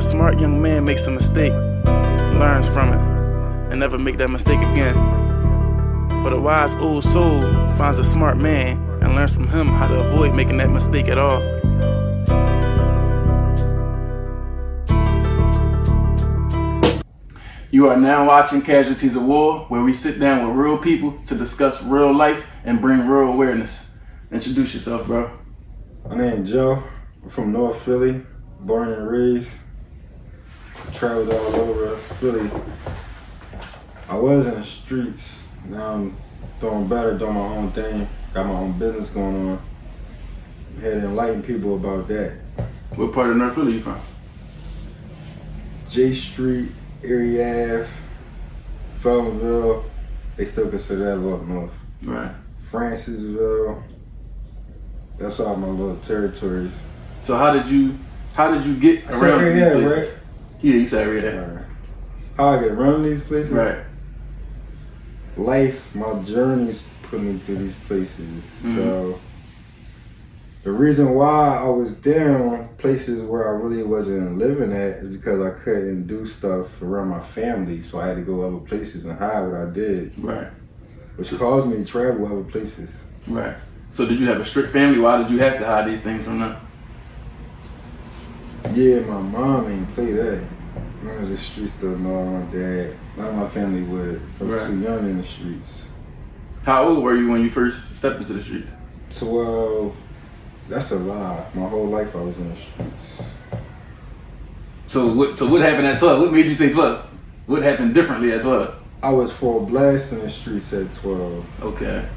A smart young man makes a mistake, learns from it, and never make that mistake again. But a wise old soul finds a smart man and learns from him how to avoid making that mistake at all. You are now watching Casualties of War, where we sit down with real people to discuss real life and bring real awareness. Introduce yourself, bro. My name is Joe. I'm from North Philly, born and raised. Traveled all over Philly. I was in the streets. Now I'm doing better, doing my own thing. Got my own business going on. I'm here to enlighten people about that. What part of North Philly you from? J Street, Erie Ave, Feltonville. They still consider that up north. Right. Francisville. That's all my little territories. So how did you get around to these places? Right? Yeah, you said Erie Ave. Right. How I get around these places? Right. Life, my journeys put me through these places. Mm-hmm. So the reason why I was down places where I really wasn't living at is because I couldn't do stuff around my family, so I had to go other places and hide what I did. Right. Which caused me to travel other places. Right. So did you have a strict family? Why did you have to hide these things from them? Yeah, my mom ain't play that. None of the streets though, no, my dad. None of my family would. I was too young in the streets. How old were you when you first stepped into the streets? 12. That's a lie. My whole life I was in the streets. So what happened at 12? What made you say 12? What happened differently at 12? I was full blast in the streets at 12. Okay.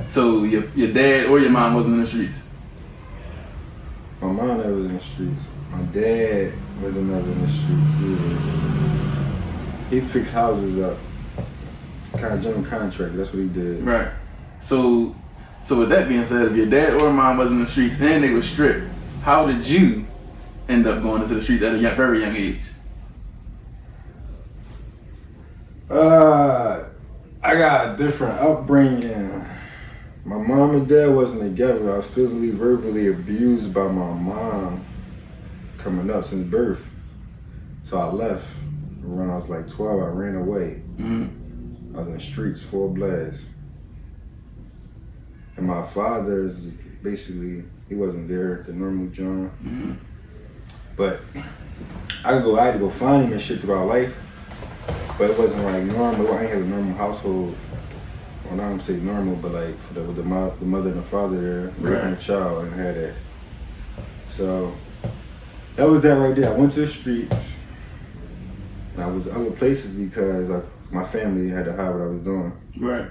So your dad or your mom wasn't in the streets? My mom never was in the streets. My dad was never in the streets either. He fixed houses up. Kind of general contractor, that's what he did. Right. So with that being said, if your dad or mom was in the streets and they were strict, how did you end up going into the streets at a very young age? I got a different upbringing. My mom and dad wasn't together. I was physically, verbally abused by my mom coming up since birth. So I left. When I was like 12, I ran away. Mm-hmm. I was in the streets, full blast. And my father is basically, he wasn't there, the normal John. Mm-hmm. But I had to go find him and shit throughout life. But it wasn't like normal. I ain't have a normal household. Well, I don't say normal, but like with the mother and the father there raising a child, and had that. So that was that right there. I went to the streets. And I was other places because my family had to hide what I was doing. Right.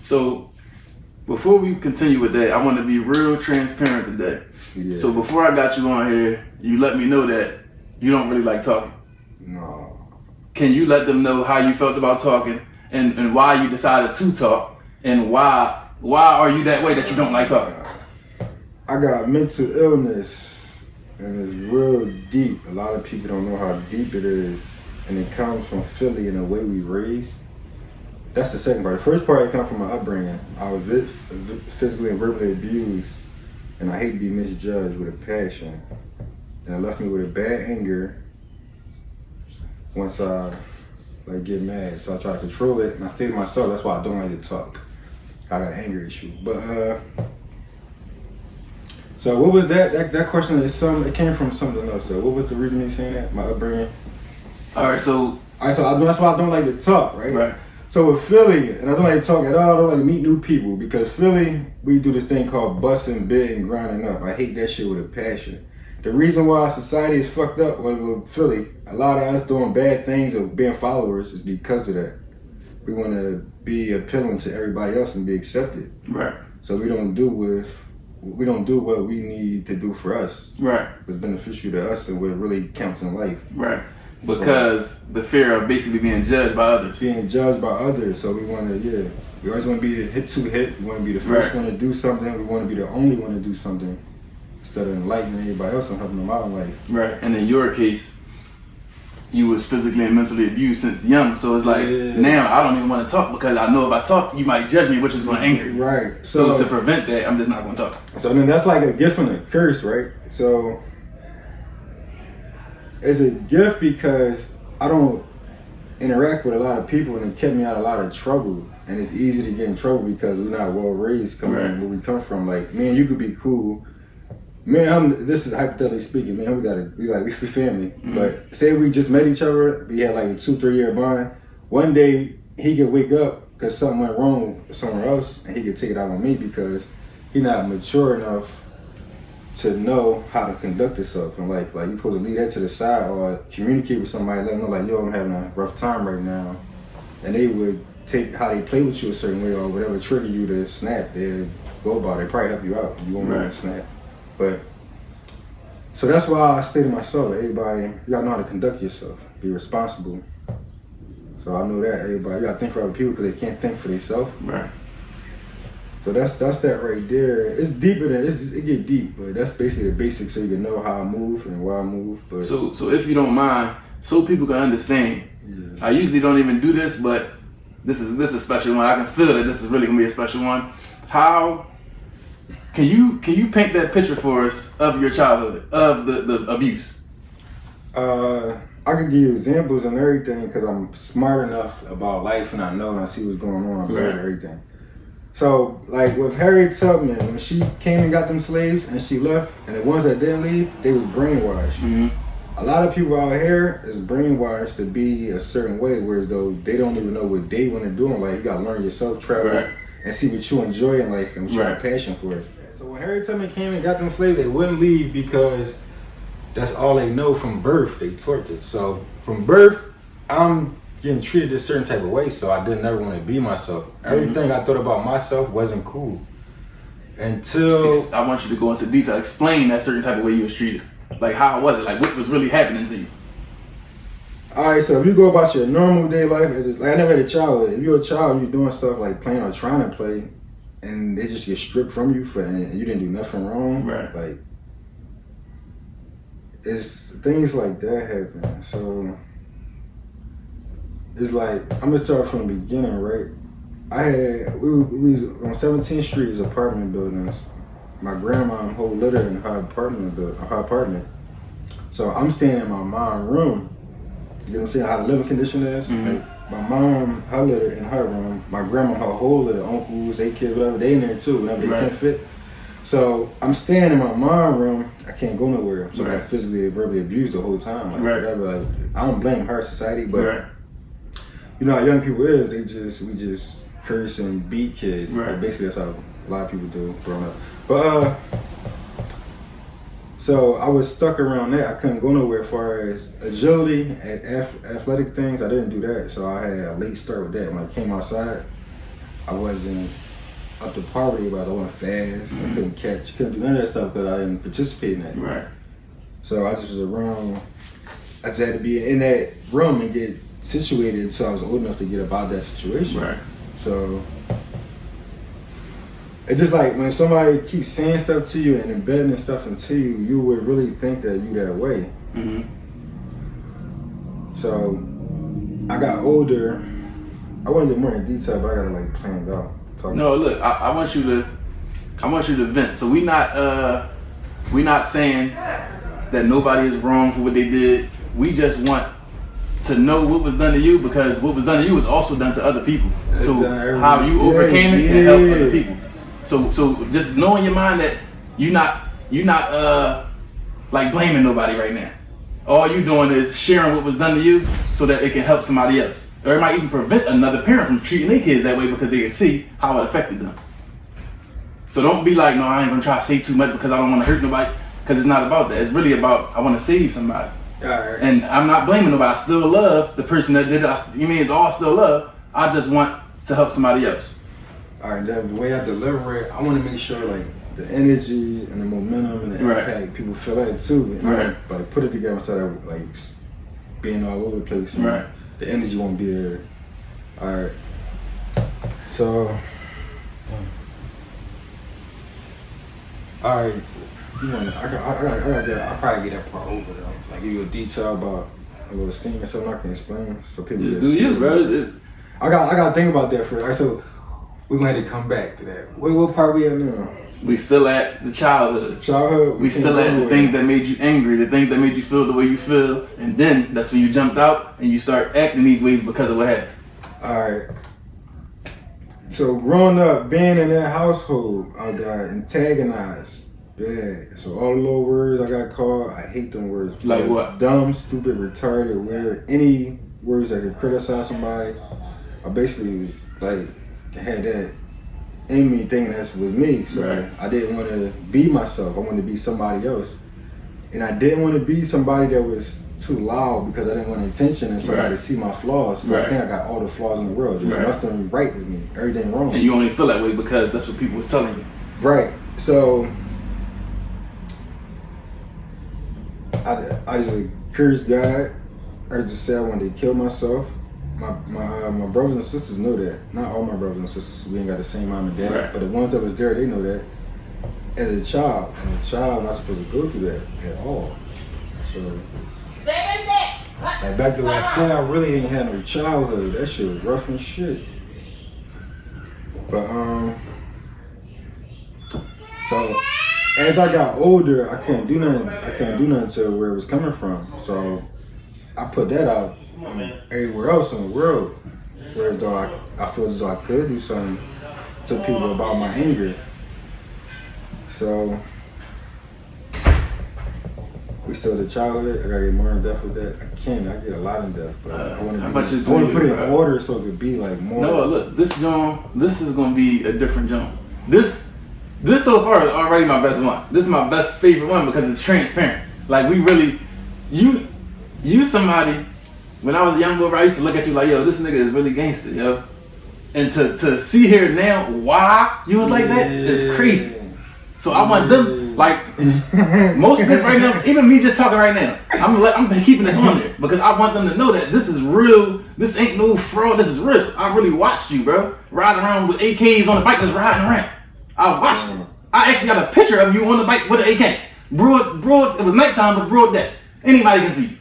So before we continue with that, I want to be real transparent today. Yeah. So before I got you on here, you let me know that you don't really like talking. No. Can you let them know how you felt about talking and why you decided to talk and why are you that way that you don't like talking? I got mental illness and it's real deep. A lot of people don't know how deep it is, and it comes from Philly and the way we raised. That's the second part. The first part, it comes from my upbringing. I was physically and verbally abused, and I hate to be misjudged with a passion. And it left me with a bad anger once I get mad. So I try to control it, and I stay to myself. That's why I don't like to talk. I got an anger issue. But so what was that question? It came from something else though. What was the reason me saying that? My upbringing. All right, so that's why I don't like to talk, right? Right. So with Philly, and I don't like to talk at all, I don't like to meet new people, because Philly, we do this thing called busting, big, and grinding up. I hate that shit with a passion. The reason why society is fucked up with Philly, a lot of us doing bad things or being followers, is because of that. We want to be appealing to everybody else and be accepted. Right. So we don't do what we need to do for us. Right. What's beneficial to us and what really counts in life. Right. Because the fear of basically being judged by others. Being judged by others. So we want to, we always want to be the hit. We want to be the first one to do something. We want to be the only one to do something, instead of enlightening everybody else and helping them out in life. Right. And in your case, you was physically and mentally abused since young. So it's like, now I don't even want to talk, because I know if I talk, you might judge me, which is going to anger you. Right. So to prevent that, I'm just not going to talk. So then that's like a gift and a curse, right? So It's a gift because I don't interact with a lot of people, and it kept me out of a lot of trouble. And it's easy to get in trouble because we're not well raised coming Right. where we come from. Like, me and you could be cool. Man, this is hypothetically speaking, man, we family. Mm-hmm. But say we just met each other, we had like a 2-3 year bond. One day he could wake up because something went wrong somewhere else, and he could take it out on me because he's not mature enough to know how to conduct himself. And like you're supposed to leave that to the side or communicate with somebody, let them know like, yo, I'm having a rough time right now. And they would take how they play with you a certain way or whatever trigger you to snap, they'd go about it. They probably help you out. You won't really snap. But so that's why I stay to myself. Everybody, you gotta know how to conduct yourself. Be responsible. So I know that everybody, you gotta think for other people because they can't think for themselves. Right. So that's that right there. It's deeper than it get deep, but that's basically the basics so you can know how I move and why I move. But So if you don't mind, so people can understand. yeah. I usually don't even do this, but this is a special one. I can feel that this is really gonna be a special one. How can you paint that picture for us of your childhood, of the abuse? I could give you examples and everything because I'm smart enough about life and I know and I see what's going on. I'm good at everything. So, like with Harriet Tubman, when she came and got them slaves and she left, and the ones that didn't leave, they was brainwashed. Mm-hmm. A lot of people out here is brainwashed to be a certain way, whereas though they don't even know what they want to do in life. You gotta learn yourself, travel, and see what you enjoy in life and what you have a passion for. So when Harriet Tubman came and got them slaves, they wouldn't leave because that's all they know from birth. They taught this. So from birth, I'm getting treated a certain type of way, so I didn't ever want to be myself. Everything I thought about myself wasn't cool until I want you to go into detail. Explain that certain type of way you was treated. Like, how was it? Like, what was really happening to you? All right, so if you go about your normal day life, like I never had a child. If you're a child, you're doing stuff like playing or trying to play, and they just get stripped from you and you didn't do nothing wrong. Right. Like, it's things like that happen. So it's like, I'm gonna start from the beginning, right? We was on 17th Street, is apartment buildings. My grandma whole litter in her apartment. So I'm staying in my mom's room. You know what I'm saying? How the living condition is. Like, my mom, her litter in her room. My grandma, her whole litter, uncles, they kids, whatever, they in there too. Whenever they can't fit. So I'm staying in my mom's room. I can't go nowhere. So I'm physically and verbally abused the whole time. Like, whatever. Like, I don't blame her society, but you know how young people is. We just curse and beat kids. Like, basically, that's how a lot of people do growing up. But so I was stuck around that. I couldn't go nowhere as far as agility and athletic things. I didn't do that, so I had a late start with that. When I came outside, I wasn't up to poverty, but I wasn't fast. I couldn't do none of that stuff because I didn't participate in that. Right. So I just was around. I just had to be in that room and get situated until I was old enough to get about that situation. Right. So it's just like when somebody keeps saying stuff to you and embedding stuff into you, you would really think that you that way. So I got older. I want to get more in detail, but I gotta like plan it out. No, look, I want you to vent. So we not saying that nobody is wrong for what they did. We just want to know what was done to you, because what was done to you was also done to other people. So how you overcame it can help other people. So just know in your mind that you're not like blaming nobody right now. All you doing is sharing what was done to you so that it can help somebody else. Or it might even prevent another parent from treating their kids that way because they can see how it affected them. So don't be like, no, I ain't gonna try to say too much because I don't want to hurt nobody, because it's not about that. It's really about, I want to save somebody. And I'm not blaming nobody. I still love the person that did it. You mean it's all still love. I just want to help somebody else. All right, the way I deliver it, I want to make sure like the energy and the momentum and the impact, people feel that too. And like put it together instead of like being all over the place. The energy won't be there. All right. So, all right. I'll probably get that part over though. Like give you a detail about a little scene or something I can explain so people just do you, bro. I got to think about that first. All right, so we're gonna have to come back to that. What part we at now? We still at the childhood. We still at the things that made you angry, the things that made you feel the way you feel, and then that's when you jumped out and you start acting these ways because of what happened. Alright. So growing up, being in that household, I got antagonized. Bad. So all the little words I got called, I hate them words. Like what? Dumb, stupid, retarded, weird. Any words that could criticize somebody, I basically was like, had that in me thinking that was me. So right. I didn't want to be myself. I wanted to be somebody else. And I didn't want to be somebody that was too loud because I didn't want attention and somebody to see my flaws. So I think I got all the flaws in the world. There's nothing right with me. Everything wrong. And you only feel that way because that's what people was telling you. Right. So I just cursed God. I just said I wanted to kill myself. My brothers and sisters know that. Not all my brothers and sisters. We ain't got the same mom and dad. Right. But the ones that was there, they know that. As a child, I'm not supposed to go through that at all. So, like back to what I said, I really ain't had no childhood. That shit was rough and shit. But so as I got older, I couldn't do nothing. I couldn't do nothing to where it was coming from. So I put that out everywhere else in the world. Whereas though I feel as though I could do something to people about my anger. So we still the childhood. I gotta get more in depth with that. I get a lot in depth, but I want to put it in order so it could be like more. No, look, this is gonna be a different jump. This so far is already my best one. This is my best favorite one because it's transparent. Like we really, you somebody. When I was a young boy, I used to look at you like, yo, this nigga is really gangster, yo. And to see here now why you was like that is crazy. So I want them, like, most of this right now, even me just talking right now, I'm keeping this on there because I want them to know that this is real. This ain't no fraud. This is real. I really watched you, bro, riding around with AKs on the bike, just riding around. I watched it. I actually got a picture of you on the bike with an AK. Broad, it was nighttime, but broad day. Anybody can see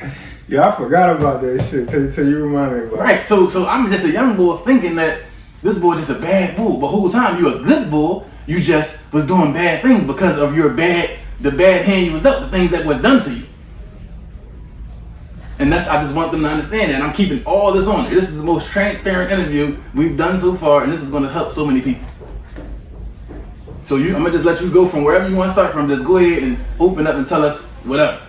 you. Yeah, I forgot about that shit till you remind me about it. Right, so I'm just a young boy thinking that this boy just a bad bull, but whole time you a good bull. You just was doing bad things because of the bad hand you was dealt, the things that was done to you. And I just want them to understand that. And I'm keeping all this on there. This is the most transparent interview we've done so far, and this is going to help so many people. So I'm gonna just let you go from wherever you want to start from. Just go ahead and open up and tell us whatever.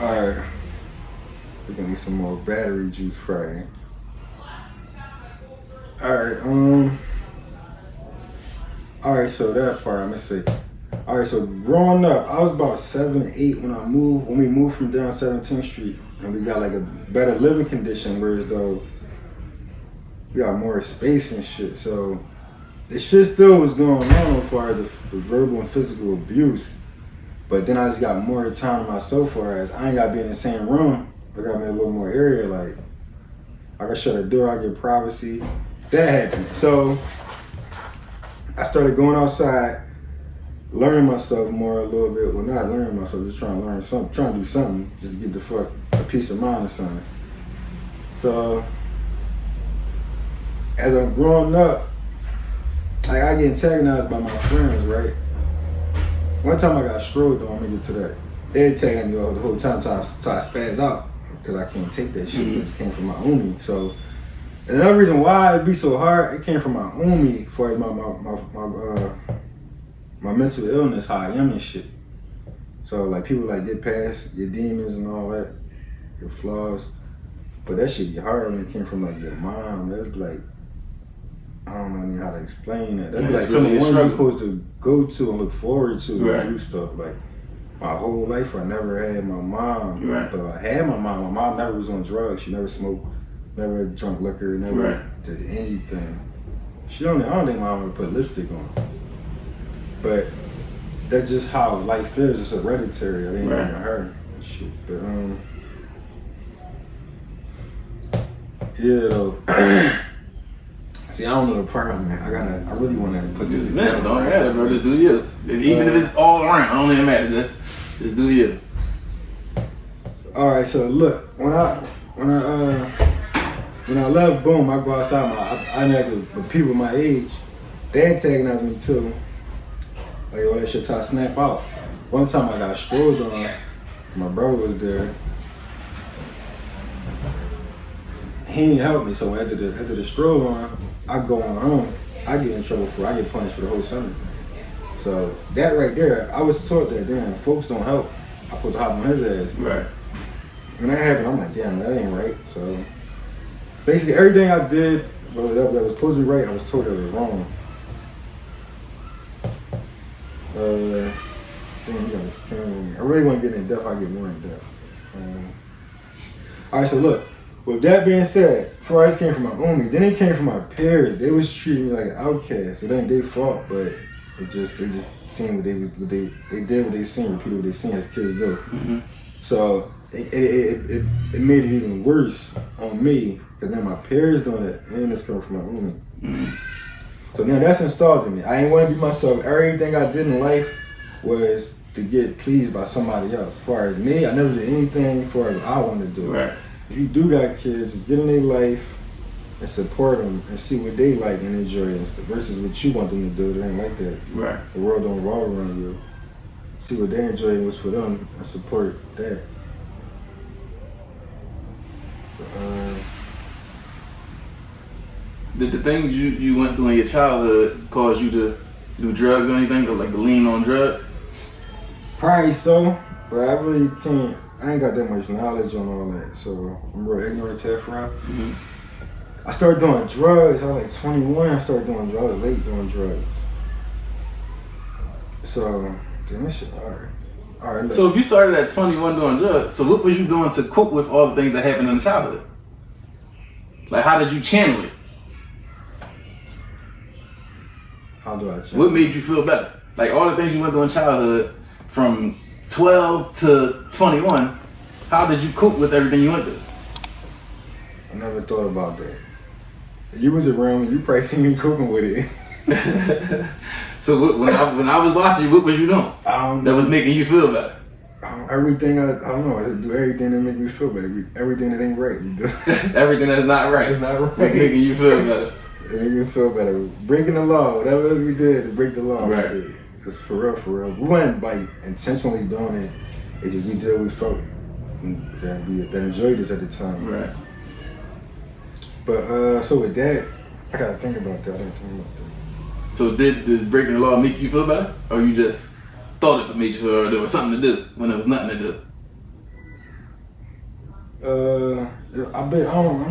All right, we're gonna need some more battery juice Friday. Alright, so that part, I'm gonna say. Alright, so growing up, I was about 7, 8 when we moved from down 17th Street, and we got like a better living condition, whereas though we got more space and shit. So the shit still was going on as far as the verbal and physical abuse, but then I just got more time to myself, whereas I ain't gotta be in the same room. I got me a little more area, like I can shut the door, I get privacy. That happened. So I started going outside, learning myself more a little bit. Well, not learning myself, just trying to learn something, trying to do something, just to get the fuck a peace of mind or something. So as I'm growing up, like I get antagonized by my friends, right? One time I got strode though, I'm gonna get to that. They tagging me the whole time till I spaz out because I can't take that shit. It came from my homie. So. And another reason why it'd be so hard, it came from my homie for my mental illness, how I am and shit. So like people like get past your demons and all that, your flaws. But that shit be hard when it came from like your mom. That's like, I don't know how to explain that. That's like someone you're supposed to go to and look forward to and do stuff. Like my whole life I never had my mom. But I had my mom. My mom never was on drugs. She never smoked. Never drunk liquor, never did anything. I don't think my mom would put lipstick on. But that's just how life is. It's hereditary. I ain't even her shit. But yeah though. See, I don't know the part, man. I really want to put this together. Don't matter, bro. Just do you. Even if it's all around, I don't even matter. Just do you. All right. So look, when I when I left, boom, I go outside. I interact with people my age. They antagonize me too. Like all that shit till I snap out. One time I got strolled on. My brother was there. He didn't help me, so after the stroll on, I go on home. I get in trouble for it. I get punished for the whole summer. So that right there, I was taught that damn folks don't help. I supposed to hop on his ass. Right. When that happened, I'm like, damn, that ain't right. So basically everything I did that was supposed to be right, I was told that it was wrong. Damn, you got this camera. I really want to get in depth. I get more in depth. All right, so look. With that being said, first came from my homies, then it came from my peers. They was treating me like an outcast. It ain't their fault, but they just seen what they did what they seen, repeated what they seen as kids do. Mm-hmm. So it made it even worse on me because now my peers doing it, and it's coming from my homie. Mm-hmm. So now that's installed in me. I ain't want to be myself. Everything I did in life was to get pleased by somebody else. As far as me, I never did anything as far as I wanted to do. Right. If you do got kids, get in their life and support them and see what they like and enjoy and stuff versus what you want them to do. It ain't like that. Right. The world don't revolve around you. See what they enjoy and what's for them and support that. Did the things you went through in your childhood cause you to do drugs or anything, or like to lean on drugs? Probably so, but I really can't. I ain't got that much knowledge on all that, so I'm real ignorant to that for Mm-hmm. I started doing drugs. I was like 21. I started doing drugs. I was late doing drugs. So, damn, this shit hard. All right. Look. So if you started at 21 doing drugs, so what was you doing to cope with all the things that happened in childhood? Like, how did you channel it? How do I change? What made you feel better? Like all the things you went through in childhood, from 12 to 21, how did you cope with everything you went through? I never thought about that. You was around, you probably seen me coping with it. So when I was watching you, what was you doing that was making you feel better? Everything, I don't know, I do everything that make me feel better. Everything that ain't right, you do. Everything that's not right. It's not right. It's making you feel better. It made me feel better. Breaking the law, whatever we did to break the law. Right. It's for real. We weren't like intentionally doing it. It's just we did what we felt that enjoyed this at the time. Right. But so with that, I gotta think about that. I didn't think about that. So did breaking the law make you feel better, or you just thought it made you feel better? There was something to do when there was nothing to do. I'm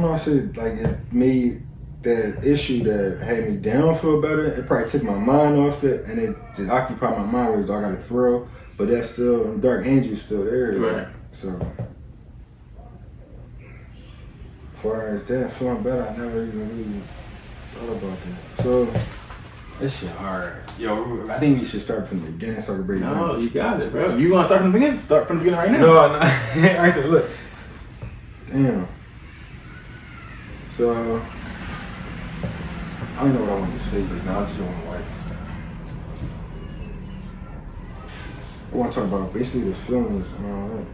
not saying like it made that issue that had me down feel better. It probably took my mind off it and it just occupied my mind where I got a thrill. But that's still, Dark Angel's still there. Right. So, as far as that feeling better, I never even really thought about that. So, this shit hard. Yo, I think we should start from the beginning so we break it down. No, you got it, bro. If you want to start from the beginning, start from the beginning right now. No. I said, look. Damn. So, I don't know what I want to say because now I just don't want to like. I want to talk about basically the feelings and all that.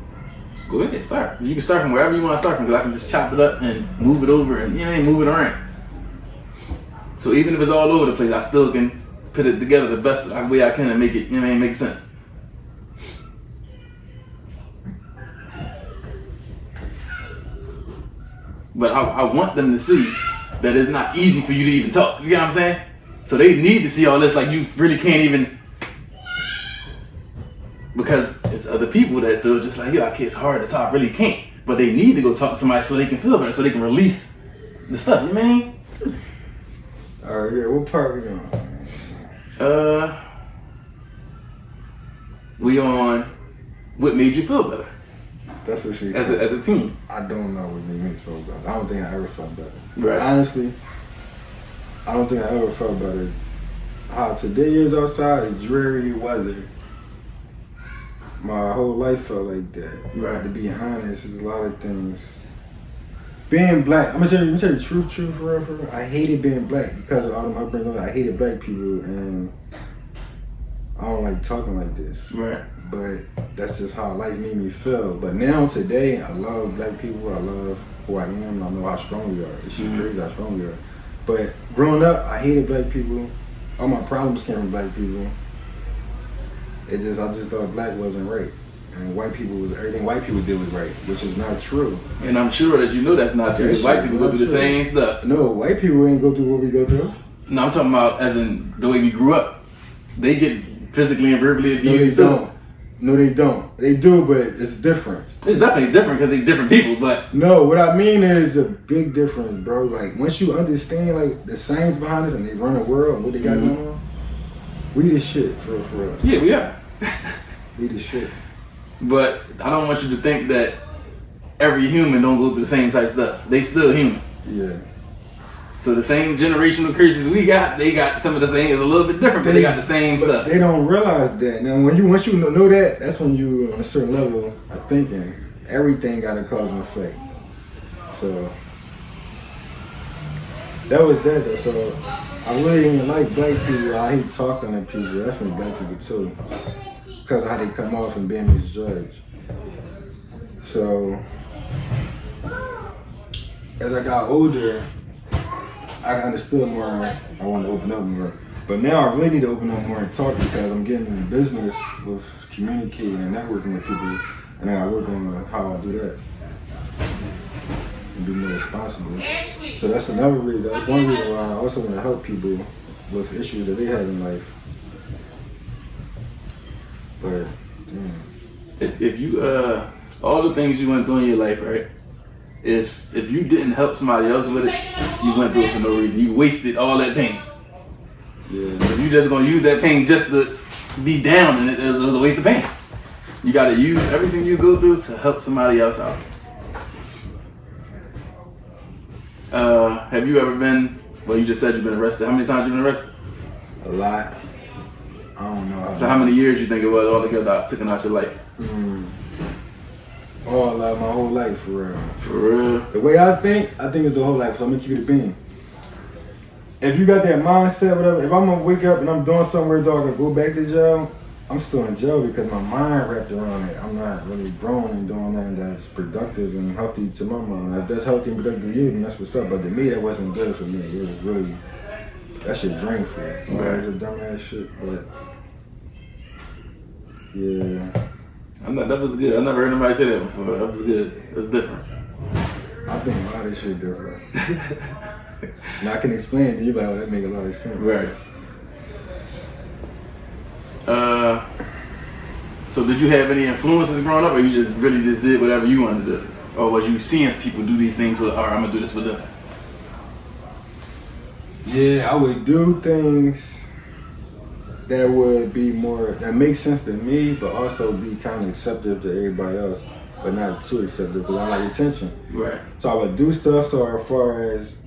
Go ahead, start. You can start from wherever you want to start from, because I can just chop it up and move it over and move it around. So even if it's all over the place, I still can put it together the best way I can and make it, make sense. But I want them to see that it's not easy for you to even talk. You get what I'm saying? So they need to see all this, like you really can't even, because it's other people that feel just like, it's hard to talk, really can't. But they need to go talk to somebody so they can feel better, so they can release the stuff, you know what I mean? Alright, yeah, what part we on? We on what made you feel better. That's what she as a team. I don't know what made me feel better. I don't think I ever felt better. Right. Honestly, I don't think I ever felt better. How today is outside, dreary weather. My whole life felt like that. Right. To be honest, there's a lot of things. Being black, I'm gonna tell you the truth, for real. I hated being black because of all of my upbringing. I hated black people, and I don't like talking like this. Right. But that's just how life made me feel. But now, today, I love black people. I love who I am. I know how strong we are. It's crazy how strong we are. But growing up, I hated black people. All my problems came from black people. I just thought black wasn't right. And white people was, everything white people did was right, which is not true. And I'm sure that you know that's not true, because white people go through the same stuff. No, white people ain't go through what we go through. No, I'm talking about as in the way we grew up. They get physically and verbally abused. No, they don't. They do, but it's different. It's definitely different because they're different people, but... No, what I mean is a big difference, bro. Like, once you understand, like, the science behind this and they run the world and what they got going on, we the shit, for real. Yeah, we are. We the shit. But I don't want you to think that every human don't go through the same type of stuff. They still human. Yeah. So the same generational curses we got, they got some of the same. It's a little bit different, but they got the same stuff. They don't realize that. Now, once you know that, that's when you on a certain level of thinking. Everything got a cause and effect. So that was that though. So I really didn't like black people. I hate talking to people. Definitely black people too, because of how they come off and being misjudged. So as I got older, I understood more. I wanted to open up more. But now I really need to open up more and talk, because I'm getting in business with communicating and networking with people. And I gotta work on how I do that and be more responsible. So that's another reason. That's one reason why I also want to help people with issues that they have in life. But damn. If you all the things you went through in your life, right? If you didn't help somebody else with it, you went through it for no reason. You wasted all that pain. Yeah. If you just gonna use that pain just to be down in it, it was a waste of pain. You gotta use everything you go through to help somebody else out. Have you ever been, well, you just said you've been arrested. How many times you been arrested? A lot. I don't know. So how many years you think it was altogether taking out your life? All my whole life, for real. For real? The way I think it's the whole life. So I'm gonna keep it a bean. If you got that mindset, whatever, if I'm gonna wake up and I'm doing somewhere, dog, and go back to jail, I'm still in jail because my mind wrapped around it. I'm not really grown and doing nothing that's productive and healthy to my mind. If that's healthy and productive to you, then that's what's up. But to me, that wasn't good for me. It was really, that shit drained for it. Right. It was a dumbass shit, but yeah. That was good. I never heard nobody say that before. That was good. That's different. I think a lot of shit different. Now I can explain it to you, but that make a lot of sense. Right. So did you have any influences growing up, or you just really just did whatever you wanted to do? Or was you seeing people do these things, so, all right, I'm gonna do this for them? Yeah, I would do things that would be more, that make sense to me, but also be kind of acceptable to everybody else, but not too acceptable, because I like attention. Right. So I would do stuff so as far as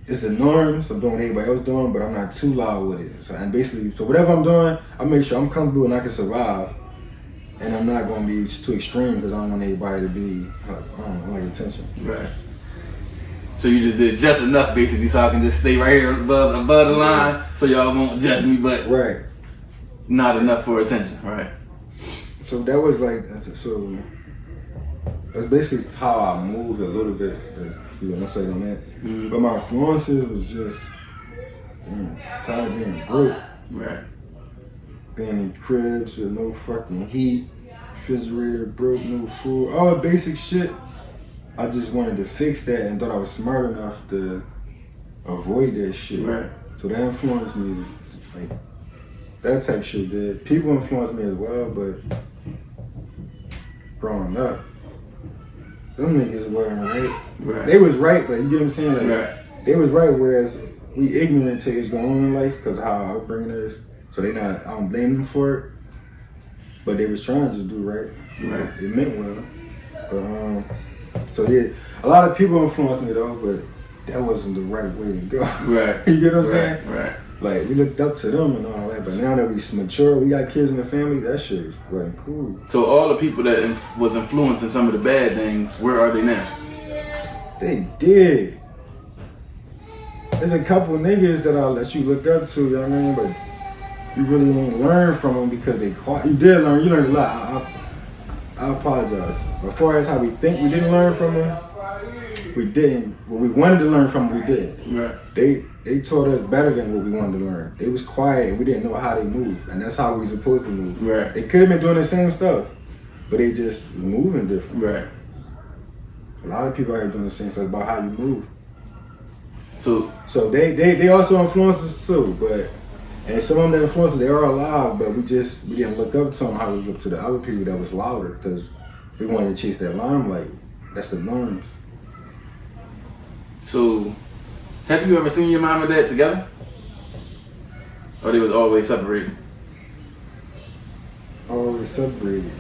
it's the norm, so I'm doing what everybody else doing, but I'm not too loud with it. So and basically, so whatever I'm doing, I make sure I'm comfortable and I can survive, and I'm not going to be too extreme because I don't want anybody to be, I like attention. Right. So you just did just enough, basically, so I can just stay right here above the line, so y'all won't judge me, but right, not enough for attention, right? So that was like, so that's basically how I moved a little bit. You know, say on that. Mm-hmm. But my influences was just tired of being broke. Right. Being in cribs with no fucking heat, refrigerator broke, no food, all the basic shit. I just wanted to fix that and thought I was smart enough to avoid that shit. Right. So that influenced me, like, that type of shit did. People influenced me as well, but growing up, them niggas weren't right. Right. They was right, but you get what I'm saying? Like, right. They was right, whereas we ignorant to what's going on in life because of how our upbringing is. So they not, I don't blame them for it, but they was trying to just do right. Right. It meant well. But so yeah, a lot of people influenced me though, but that wasn't the right way to go. Right. You get what I'm saying? Right. Like, we looked up to them and all that, but now that we mature, we got kids in the family, that shit wasn't cool. So all the people that was influencing some of the bad things, where are they now? They did. There's a couple niggas that you look up to, you know what I mean? But you really ain't learn from them because they quiet. You did learn. You learned a lot. I apologize. As far as how we think we didn't learn from them, we didn't. What we wanted to learn from them, we did. Right. They taught us better than what we wanted to learn. They was quiet and we didn't know how they moved, and that's how we supposed to move. Right. They could have been doing the same stuff, but they just moving different. Right. A lot of people are doing the same stuff about how you move. So they also influence us too, but and some of them influences, they are alive, but we didn't look up to them how we look up to the other people that was louder because we wanted to chase that limelight. That's the norms. So, have you ever seen your mom and dad together? Or they was always separated? Always separated.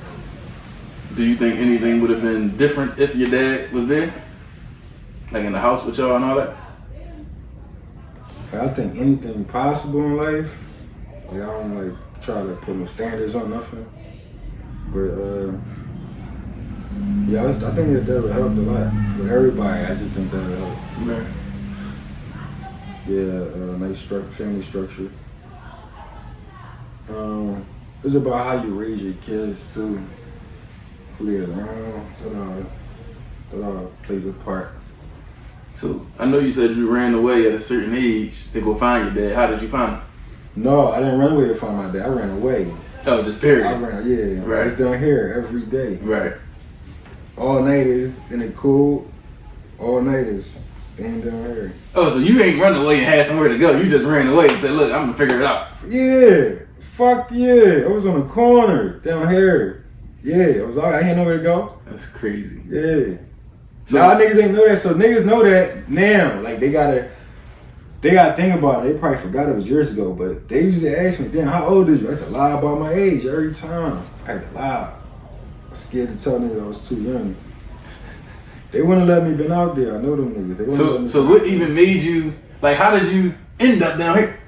Do you think anything would have been different if your dad was there? Like in the house with y'all and all that? I think anything possible in life. Like I don't like try to put no standards on nothing. But yeah, I think that would help a lot. With everybody, I just think that would help. Right. Yeah, nice family structure. It's about how you raise your kids too. Who they're around, that all plays a part. So, I know you said you ran away at a certain age to go find your dad. How did you find him? No, I didn't run away to find my dad. I ran away. Oh, just period. I ran, yeah. Right. I was down here every day. Right. All nighters in the cool. All nighters staying down here. Oh, so you ain't run away and had somewhere to go. You just ran away and said, look, I'm going to figure it out. Yeah. Fuck yeah. I was on the corner down here. Yeah. I ain't nowhere to go. That's crazy. Yeah. So now niggas ain't know that, so niggas know that now. Like they gotta think about it. They probably forgot it was years ago, but they used to ask me, damn, how old is you? I had to lie about my age every time. I had to lie. I was scared to tell niggas I was too young. They wouldn't let me been out there. I know them niggas. They wouldn't let me So what even made you, like, how did you end up down here?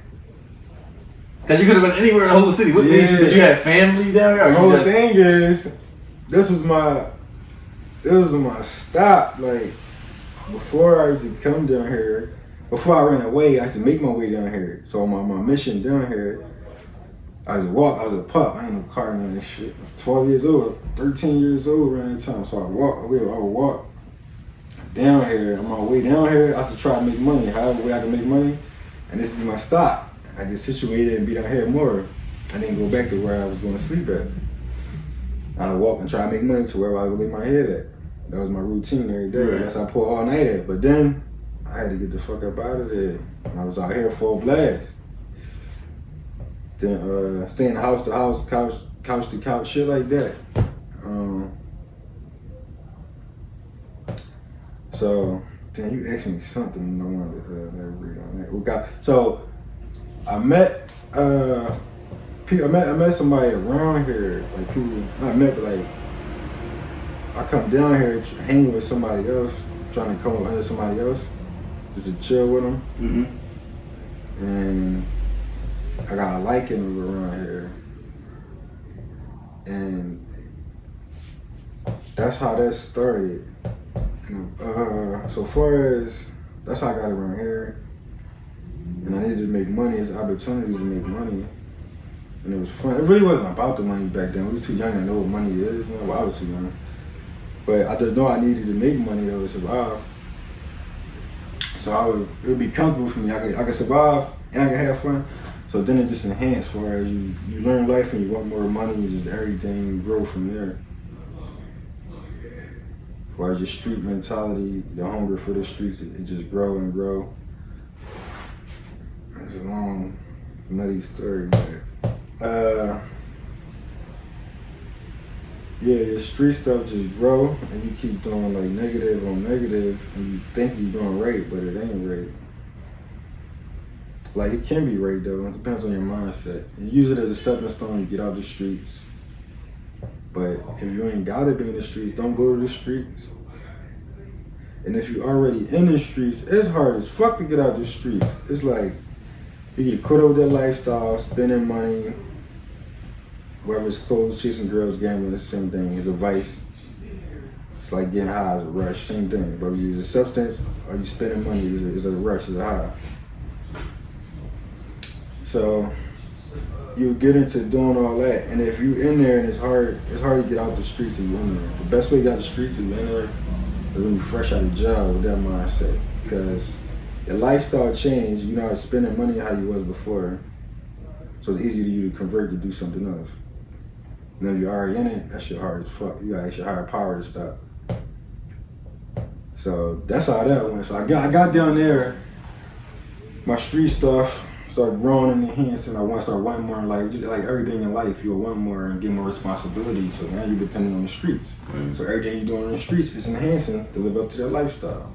Because you could have been anywhere in the whole city. What made you, did you have family down here? The whole thing is, this was my stop. Like, before I used to come down here, before I ran away, I used to make my way down here. So my mission down here, I was a pup. I ain't no car none of this shit. I was 12 years old, 13 years old around that time. So I would walk down here. On my way down here, I used to try to make money. However way I can make money. And this would be my stop. I get situated and be down here more. And then go back to where I was going to sleep at. I walk and try to make money to where I would lay my head at. That was my routine every day. Right. That's I pull all night at. But then I had to get the fuck up out of there. I was out here full blast. Then staying house to house, couch to couch, shit like that. So then you asked me something and I wanted to read on that. So I met somebody around here, like people I met, but like I come down here hanging with somebody else, trying to come up under somebody else, just to chill with them. Mm-hmm. And I got a liking around here, and that's how that started. So far as that's how I got around here, and I needed to make money. It's opportunities to make money. And it was fun. It really wasn't about the money back then. We were too young to know what money is. Well, I was too young. But I just know I needed to make money though to survive. So it would be comfortable for me. I could survive and I could have fun. So then it just enhanced for as you learn life and you want more money, just everything grow from there. As far as your street mentality, your hunger for the streets, it just grow and grow. It's a long, nutty story, but yeah, your street stuff just grow and you keep doing like negative on negative and you think you're doing right, but it ain't right. Like it can be right though, it depends on your mindset. You use it as a stepping stone to get out the streets. But if you ain't gotta be in the streets, don't go to the streets. And if you're already in the streets, it's hard as fuck to get out the streets. It's like you get caught up with that lifestyle, spending money, whether it's clothes, chasing girls, gambling, it's the same thing. It's a vice. It's like getting high is a rush, same thing. Whether you use a substance or you spending money, it's a rush, it's a high. So you get into doing all that, and if you in there and it's hard to get out the streets and you in there. The best way to get out the streets is in there is when you fresh out of jail with that mindset, because your lifestyle changed. You're not spending money how you was before, so it's easy to you to convert to do something else. And if you're already in it, that shit hard as fuck. You gotta ask your higher power to stop. So that's how that went. So I got down there, my street stuff started growing and enhancing. I want to start wanting more, like just like everything in life, you want more and get more responsibility. So now you're depending on the streets. Mm-hmm. So everything you're doing in the streets is enhancing to live up to that lifestyle.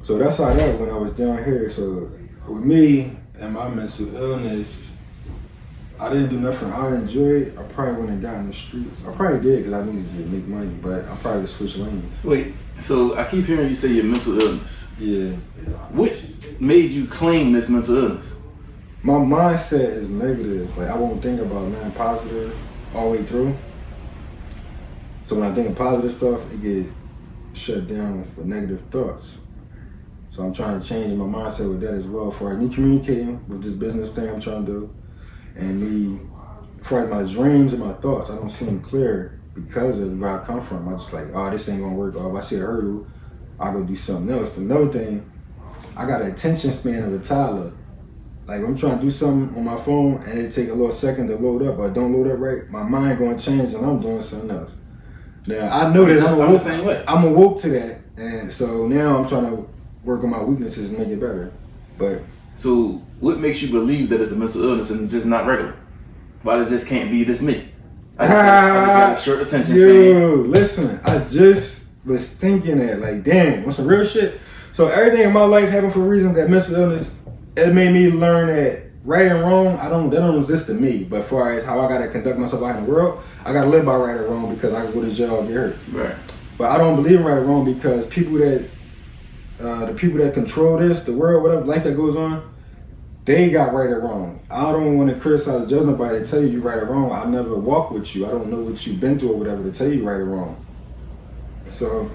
So that's how that went. I was down here. So with me and my mental illness, I didn't do nothing I enjoyed. I probably wouldn't have gotten in the streets. I probably did because I needed to make money, but I probably would switch lanes. Wait, so I keep hearing you say your mental illness. Yeah. What made you claim this mental illness? My mindset is negative. Like, I won't think about nothing positive all the way through. So when I think of positive stuff, it get shut down with negative thoughts. So I'm trying to change my mindset with that as well. For me communicating with this business thing I'm trying to do, and me, as far as my dreams and my thoughts, I don't see them clear because of where I come from. I just like, oh, this ain't gonna work. Or if I see a hurdle, I'll go do something else. Another thing, I got an attention span of a toddler. Like, I'm trying to do something on my phone and it take a little second to load up, or it don't load up right, my mind gonna change and I'm doing something else. Now, I know that I'm the same way. I'm awoke to that, and so now I'm trying to work on my weaknesses and make it better. But so what makes you believe that it's a mental illness and just not regular? Why it just can't be this me? I just got a short attention span. Listen, I just was thinking that, like, damn, what's some real shit? So everything in my life happened for a reason. That mental illness, it made me learn that right and wrong, that don't exist to me. But as far as how I gotta conduct myself out in the world, I gotta live by right or wrong because I can go to jail or get hurt. Right. But I don't believe in right or wrong because people that the people that control this, the world, whatever life that goes on, they got right or wrong. I don't want to criticize or judge nobody to tell you right or wrong. I never walk with you. I don't know what you've been through or whatever to tell you right or wrong. So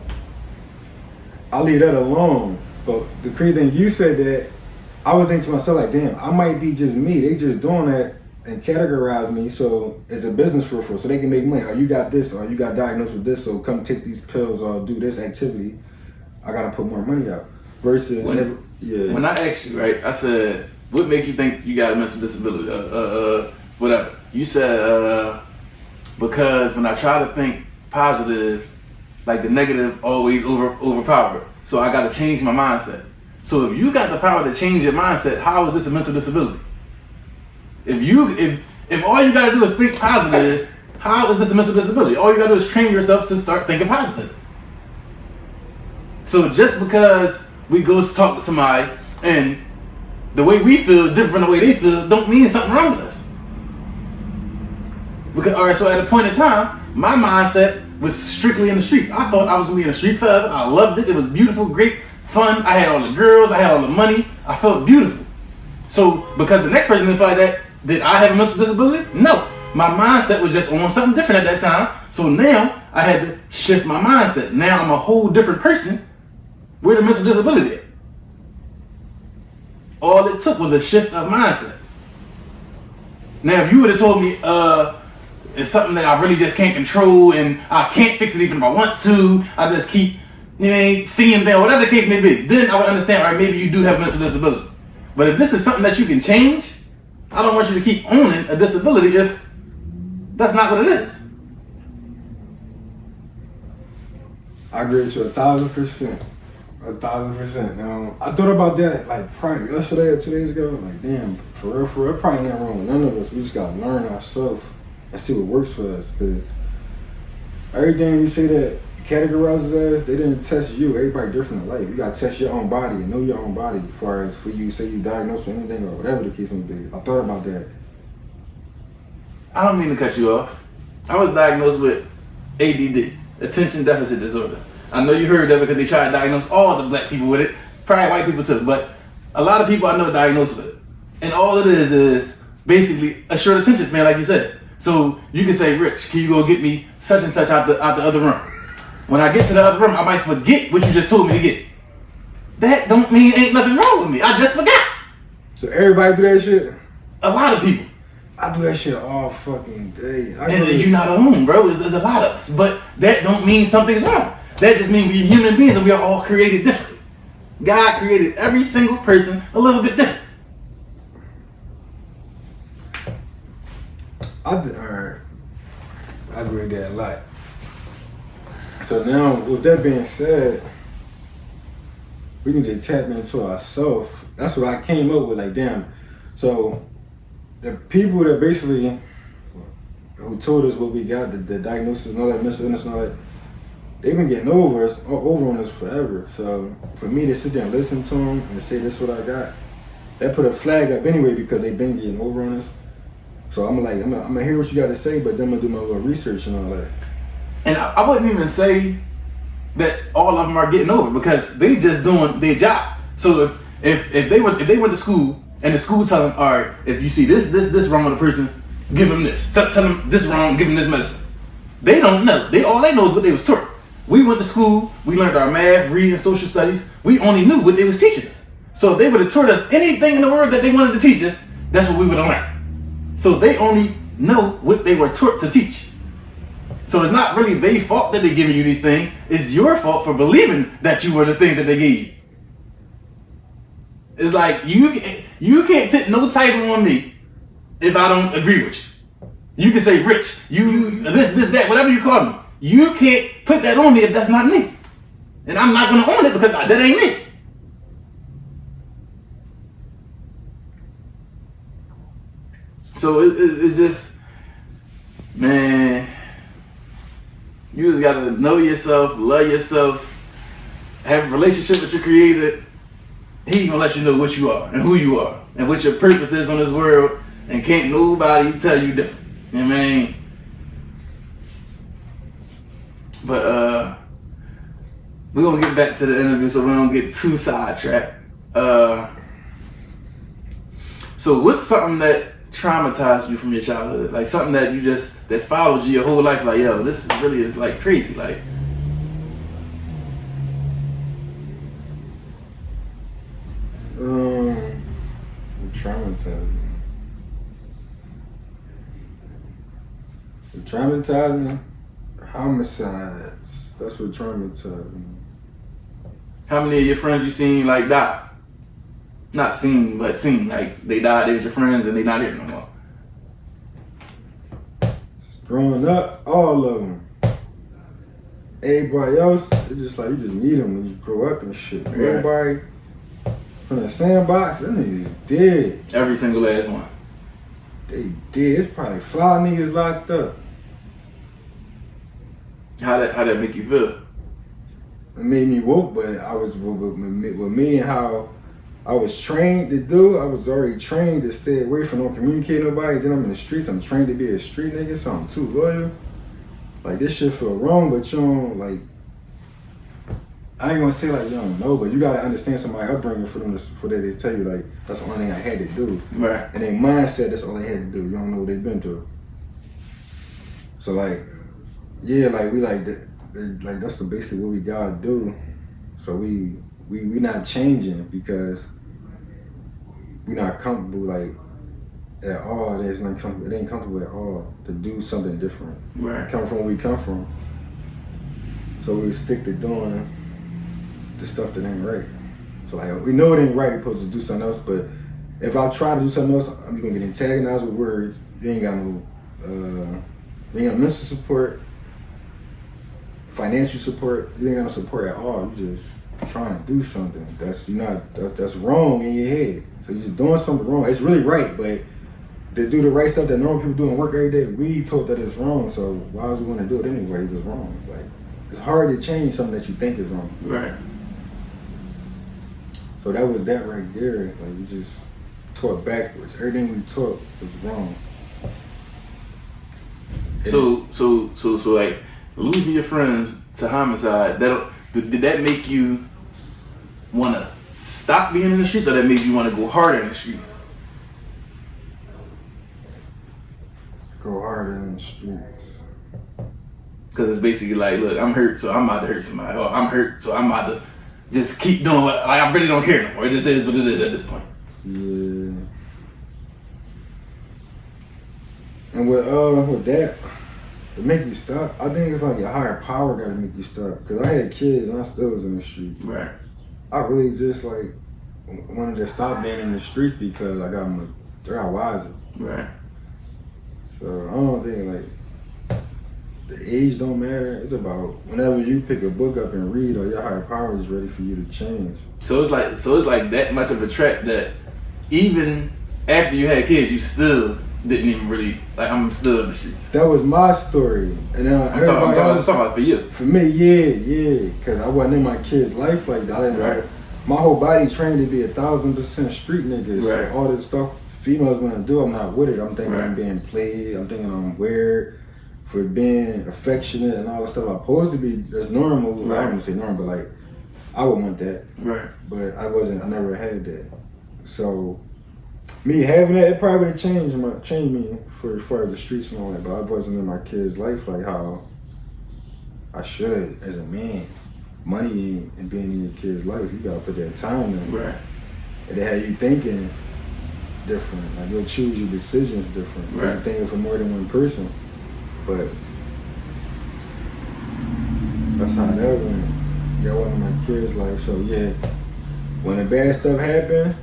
I'll leave that alone. But the crazy thing, you said that, I was thinking to myself, like, damn, I might be just me. They just doing that and categorize me so it's a business for so they can make money. Or you got this, or you got diagnosed with this, so come take these pills or do this activity. I gotta put more money out. Versus when I asked you, right, I said, what make you think you got a mental disability? Whatever. You said because when I try to think positive, like the negative always overpower. So I gotta change my mindset. So if you got the power to change your mindset, how is this a mental disability? If all you gotta do is think positive, how is this a mental disability? All you gotta do is train yourself to start thinking positive. So just because we go to talk to somebody and the way we feel is different from the way they feel, don't mean something wrong with us. Because, all right, so at a point in time, my mindset was strictly in the streets. I thought I was gonna be in the streets forever. I loved it. It was beautiful, great, fun. I had all the girls. I had all the money. I felt beautiful. So because the next person didn't feel like that, did I have a mental disability? No. My mindset was just on something different at that time. So now I had to shift my mindset. Now I'm a whole different person. Where the mental disability at? All it took was a shift of mindset. Now, if you would have told me it's something that I really just can't control and I can't fix it even if I want to, I just keep seeing them, whatever the case may be, then I would understand, all right, maybe you do have mental disability. But if this is something that you can change, I don't want you to keep owning a disability if that's not what it is. I agree with you 1,000%. 1,000%. I thought about that like probably yesterday or 2 days ago. Like, damn, for real, probably not wrong with none of us. We just gotta learn ourselves and see what works for us. Because everything we say that categorizes us, they didn't test you. Everybody different in life. You gotta test your own body and know your own body. As far as for you, say you diagnosed with anything or whatever the case may be. I thought about that. I don't mean to cut you off. I was diagnosed with ADD, attention deficit disorder. I know you heard of it because they try to diagnose all the black people with it, probably white people too, but a lot of people I know diagnosed with it. And all it is basically a short attention span, like you said. So you can say, Rich, can you go get me such and such out the other room? When I get to the other room, I might forget what you just told me to get. That don't mean ain't nothing wrong with me. I just forgot. So everybody do that shit? A lot of people. I do that shit all fucking day. And you're not alone, bro. There's a lot of us. But that don't mean something's wrong. That just means we're human beings and we are all created differently. God created every single person a little bit different. Alright. I agree with that a lot. So now, with that being said, we need to tap into ourselves. That's what I came up with. Like, damn. So the people that basically who told us what we got, the diagnosis and all that, mental illness and all that, they've been getting over on us forever. So for me to sit there and listen to them and say this is what I got, that put a flag up anyway because they've been getting over on us. So I'm gonna hear what you got to say, but then I'm gonna do my little research and all that. And I wouldn't even say that all of them are getting over because they just doing their job. So if they went to school and the school tell them, all right, if you see this wrong with a person, give them this. Tell them this wrong, give them this medicine. They don't know. All they know is what they was taught. We went to school, we learned our math, reading, social studies. We only knew what they was teaching us. So if they would have taught us anything in the world that they wanted to teach us, that's what we would have learned. So they only know what they were taught to teach. So it's not really their fault that they're giving you these things. It's your fault for believing that you were the things that they gave you. It's like you can't put no title on me if I don't agree with you. You can say rich, you this, that, whatever you call me. You can't put that on me if that's not me. And I'm not gonna own it because that ain't me. So it's just, man, you just gotta know yourself, love yourself, have a relationship with your creator. He gonna let you know what you are and who you are and what your purpose is on this world, and can't nobody tell you different. You know what I mean? But we're gonna get back to the interview so we don't get too sidetracked. So what's something that traumatized you from your childhood? Like something that that followed you your whole life, like, yo, this is like crazy, like. Traumatized me. Homicides. That's what traumatized me. How many of your friends you seen like die? Not seen, but seen. Like they died, they was your friends and they not here no more. Growing up, all of them. Everybody else, it's just like you just meet them when you grow up and shit. Right. Everybody from the sandbox, them niggas dead. Every single last one. They dead. It's probably 5 niggas locked up. How that make you feel? It made me woke, but I was with me and how I was trained to do. I was already trained to stay away from, don't communicate with nobody. Then I'm in the streets. I'm trained to be a street nigga, so I'm too loyal. Like this shit feel wrong, but you don't like. I ain't gonna say like you don't know, but you gotta understand somebody's upbringing for them for that they tell you like that's the only thing I had to do. Right. And their mindset, that's all they had to do. You don't know what they've been through. So like, yeah, like we like that. Like that's basically what we gotta do. So we not changing because we not comfortable like at all. It ain't comfortable at all to do something different. Right. Come from where we come from. So we stick to doing the stuff that ain't right. So like we know it ain't right. We're supposed to do something else. But if I try to do something else, I'm gonna get antagonized with words. You ain't got no mental support. Financial support, you ain't got no support at all. You just trying to do something that's wrong in your head. So you're just doing something wrong. It's really right, but to do the right stuff that normal people do in work every day, we taught that it's wrong. So why would we want to do it anyway? It was wrong. Like it's hard to change something that you think is wrong. Right. So that was that right there. Like we just taught backwards. Everything we taught was wrong. So like. Losing your friends to homicide, did that make you want to stop being in the streets, or that made you want to go harder in the streets? Go harder in the streets. Because it's basically like, look, I'm hurt, so I'm about to hurt somebody. Or I'm hurt, so I'm about to just keep doing what, like, I really don't care no more. It just is what it is at this point. Yeah. And with that, to make you stop, I think it's like your higher power gotta make you stop. Cause I had kids and I still was in the street. Right. I really just like wanted to stop being in the streets because I got wiser. Right. So I don't think like the age don't matter. It's about whenever you pick a book up and read, or your higher power is ready for you to change. So it's like that much of a trap that even after you had kids, you still didn't even really like. I'm still in the streets. That was my story, and then I'm talking about for you. For me, yeah, because I wasn't in my kid's life like that. I didn't Right. My whole body trained to be 1,000% street niggas. Right. So all this stuff females want to do, I'm not with it. I'm thinking Right. I'm being played. I'm thinking I'm weird for being affectionate and all that stuff. I'm supposed to be, that's normal. Right. I don't want to say normal, but like, I would want that. Right. But I never had that. So, me having that, it probably would have changed me for as far as the streets and all that, but I wasn't in my kid's life like how I should as a man. Money and being in your kid's life, you gotta put that time in. Right. And they have you thinking different. Like you'll choose your decisions different. Right. You're thinking for more than one person. But that's how that went. Yeah, I wasn't in my kid's life. So yeah, when the bad stuff happened,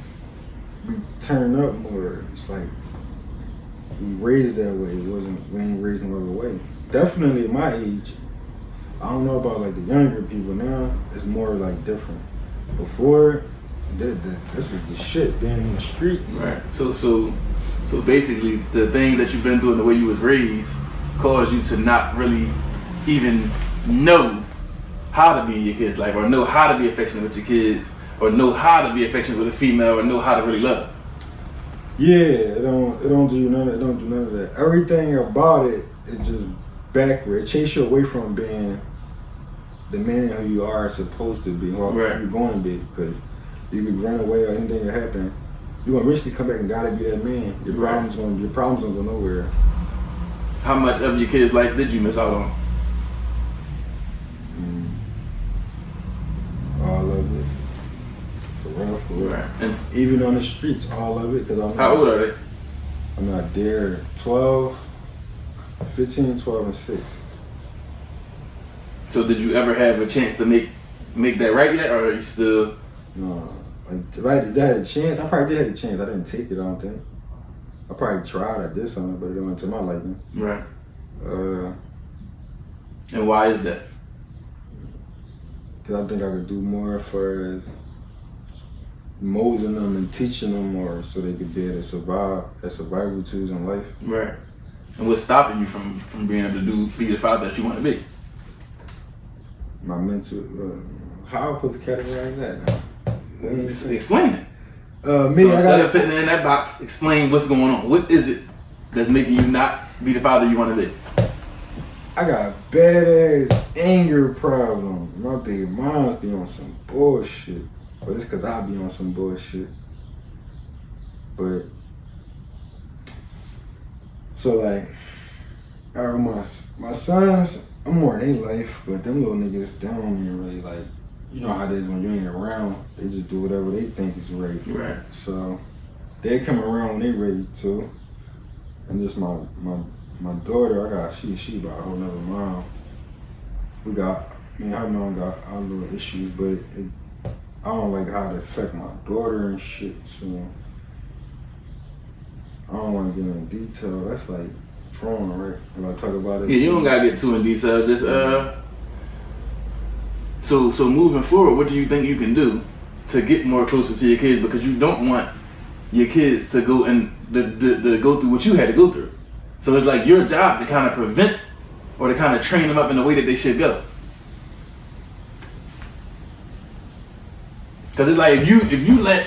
we turn up more. It's like we raised that way. We ain't raised no other way. Definitely at my age. I don't know about like the younger people now. It's more like different. Before, this was the shit. Being in the street. Right. So basically, the things that you've been doing, the way you was raised, caused you to not really even know how to be in your kids' life, or know how to be affectionate with your kids, or know how to be affectionate with a female, or know how to really love. Yeah, it don't do none of that. Everything about it is just backward. It chase you away from being the man who you are supposed to be, or Right. you're going to be, because you could run away or anything that happen. You're gonna eventually come back and gotta be that man. Your problems don't go nowhere. How much of your kid's life did you miss out on? All of it. For real. Right. And Even on the streets, all of it. Cause how old are they? I'm not there. 15, 12, and 6. So did you ever have a chance to make that right yet, or are you still? No. Like, if I had a chance, I probably did have a chance. I didn't take it, I don't think. I probably tried, I did something, but it went to my liking. Right. And why is that? Because I think I could do more as far as molding them and teaching them more so they could be able to survive as survival tools in life. Right. And what's stopping you from being able to be the father that you want to be? My mental, how I supposed to categorize that now? Explain it. Me, So I instead of got putting it in that box, explain what's going on. What is it that's making you not be the father you want to be? I got badass anger problem. My big mom's be on some bullshit, but it's cause I be on some bullshit. But so like, my sons, I'm more in their life, but them little niggas, they don't even really like. You know how it is when you ain't around. They just do whatever they think is right. Right. So they come around when they ready to. And just my daughter, she about a whole nother mom. Me and her mom got our little issues, but I don't like how it affect my daughter and shit. So I don't want to get into detail. That's like trauma, right? If I talk about it. Yeah, you don't gotta get too in detail. Just So moving forward, what do you think you can do to get more closer to your kids? Because you don't want your kids to go and to go through what you had to go through. So it's like your job to kind of prevent or to kind of train them up in the way that they should go. Because it's like if you let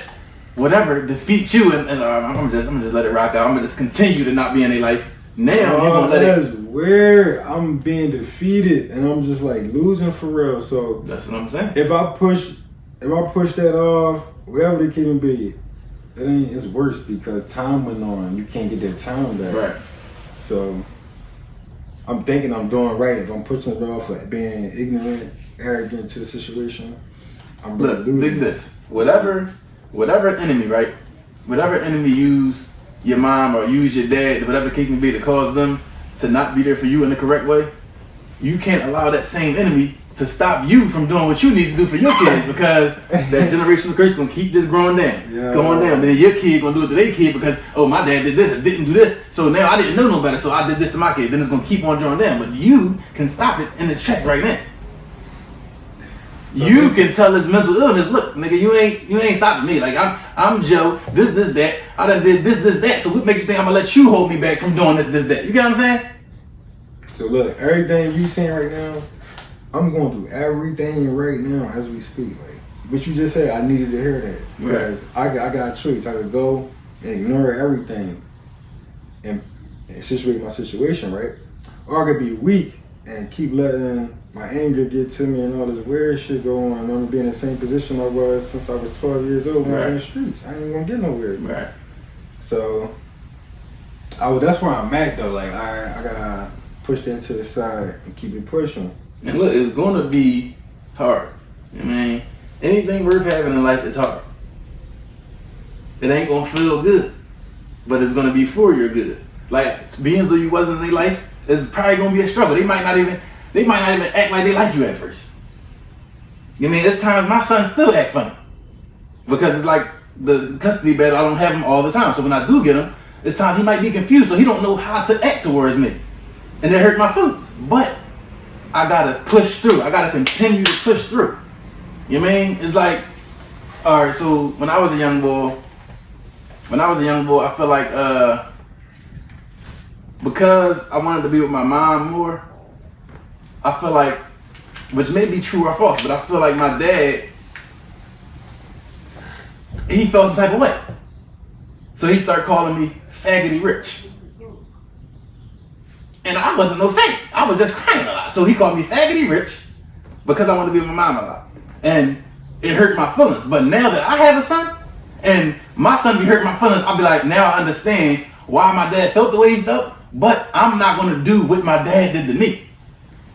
whatever defeat you and I'm just let it rock out. I'm gonna just continue to not be in their life. Now you're gonna let it. That's weird. I'm being defeated and I'm just like losing for real. So That's what I'm saying. if I push that off, whatever the case may be, it's worse because time went on. You can't get that time back. Right. So I'm thinking I'm doing right if I'm pushing it off for being ignorant, arrogant to the situation. I'm Look, losing. think this. Whatever enemy, right? Whatever enemy used your mom or use your dad, whatever the case may be, to cause them to not be there for you in the correct way, you can't allow that same enemy to stop you from doing what you need to do for your kids, because that generational curse is gonna keep this growing down, going down. Then your kid gonna do it to their kid because, oh, my dad did this and didn't do this, so now I didn't know no better, so I did this to my kid. Then it's gonna keep on going down. But you can stop it in its tracks right now. You can tell his mental illness, look, nigga, you ain't stopping me. Like I'm Joe, this, that. I done did this, that. So what makes you think I'm gonna let you hold me back from doing this, that? You get what I'm saying? So look, everything you saying right now, I'm going through everything right now as we speak. Like what you just said, I needed to hear that because I got a choice. I could go and ignore everything and situate my situation, right? Or I could be weak and keep letting my anger get to me and all this weird shit go on. I'm gonna be in the same position I was since I was 12 years old when I was in the streets. I ain't gonna get nowhere. Right. So that's where I'm at though. Like I gotta push that to the side and keep it pushing. And look, it's gonna be hard. I mean, anything worth having in life is hard. It ain't gonna feel good, but it's gonna be for your good. Like being as though you wasn't in their life is probably gonna be a struggle. They might not even act like they like you at first. You know, there's times my son still act funny because it's like the custody battle. I don't have him all the time, so when I do get him, it's time he might be confused, so he don't know how to act towards me, and it hurt my feelings. But I gotta push through. I gotta continue to push through. You know what I mean? It's like, all right. So when I was a young boy, I feel like because I wanted to be with my mom more, I feel like, which may be true or false, but I feel like my dad, he felt some type of way. So he started calling me faggoty rich. And I wasn't no faggot. I was just crying a lot. So he called me faggoty rich because I wanted to be with my mom a lot. And it hurt my feelings. But now that I have a son, and my son be hurting my feelings, I'll be like, now I understand why my dad felt the way he felt, but I'm not going to do what my dad did to me.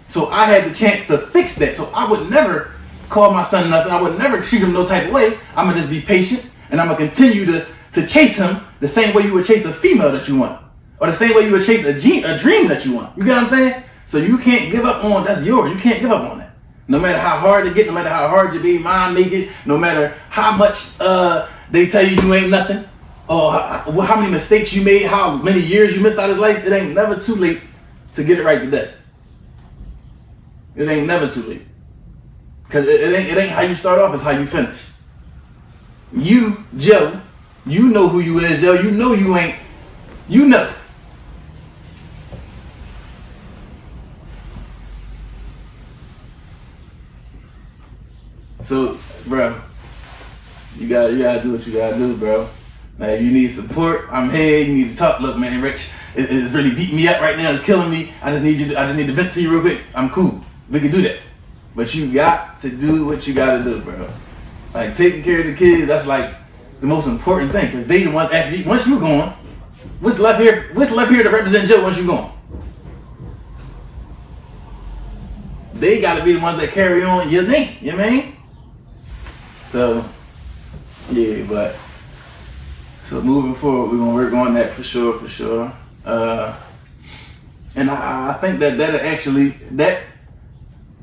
So I had the chance to fix that. So I would never call my son nothing. I would never treat him no type of way. I'm going to just be patient, and I'm going to continue to chase him the same way you would chase a female that you want. Or the same way you would chase a dream that you want. You get what I'm saying? So you can't give up on, that's yours. You can't give up on that. No matter how hard it get, no matter how hard your baby mom make it, no matter how much they tell you ain't nothing, or how many mistakes you made, how many years you missed out of his life, it ain't never too late to get it right today. It ain't never too late. Because it ain't how you start off, it's how you finish. You, Joe, you know who you is, Joe. You know you ain't, you know. So, bro, you gotta do what you gotta do, bro. Now, if you need support, I'm here. You need to talk. Look, man, Rich, it's really beating me up right now. It's killing me. I just need to vent to you real quick. I'm cool. We can do that. But you got to do what you gotta do, bro. Like taking care of the kids, that's like the most important thing, because they the ones after once you're gone. What's left here to represent Joe once you're gone? They gotta be the ones that carry on your name. You know what I mean? So, yeah, but so moving forward, we're gonna work on that for sure. And I think that actually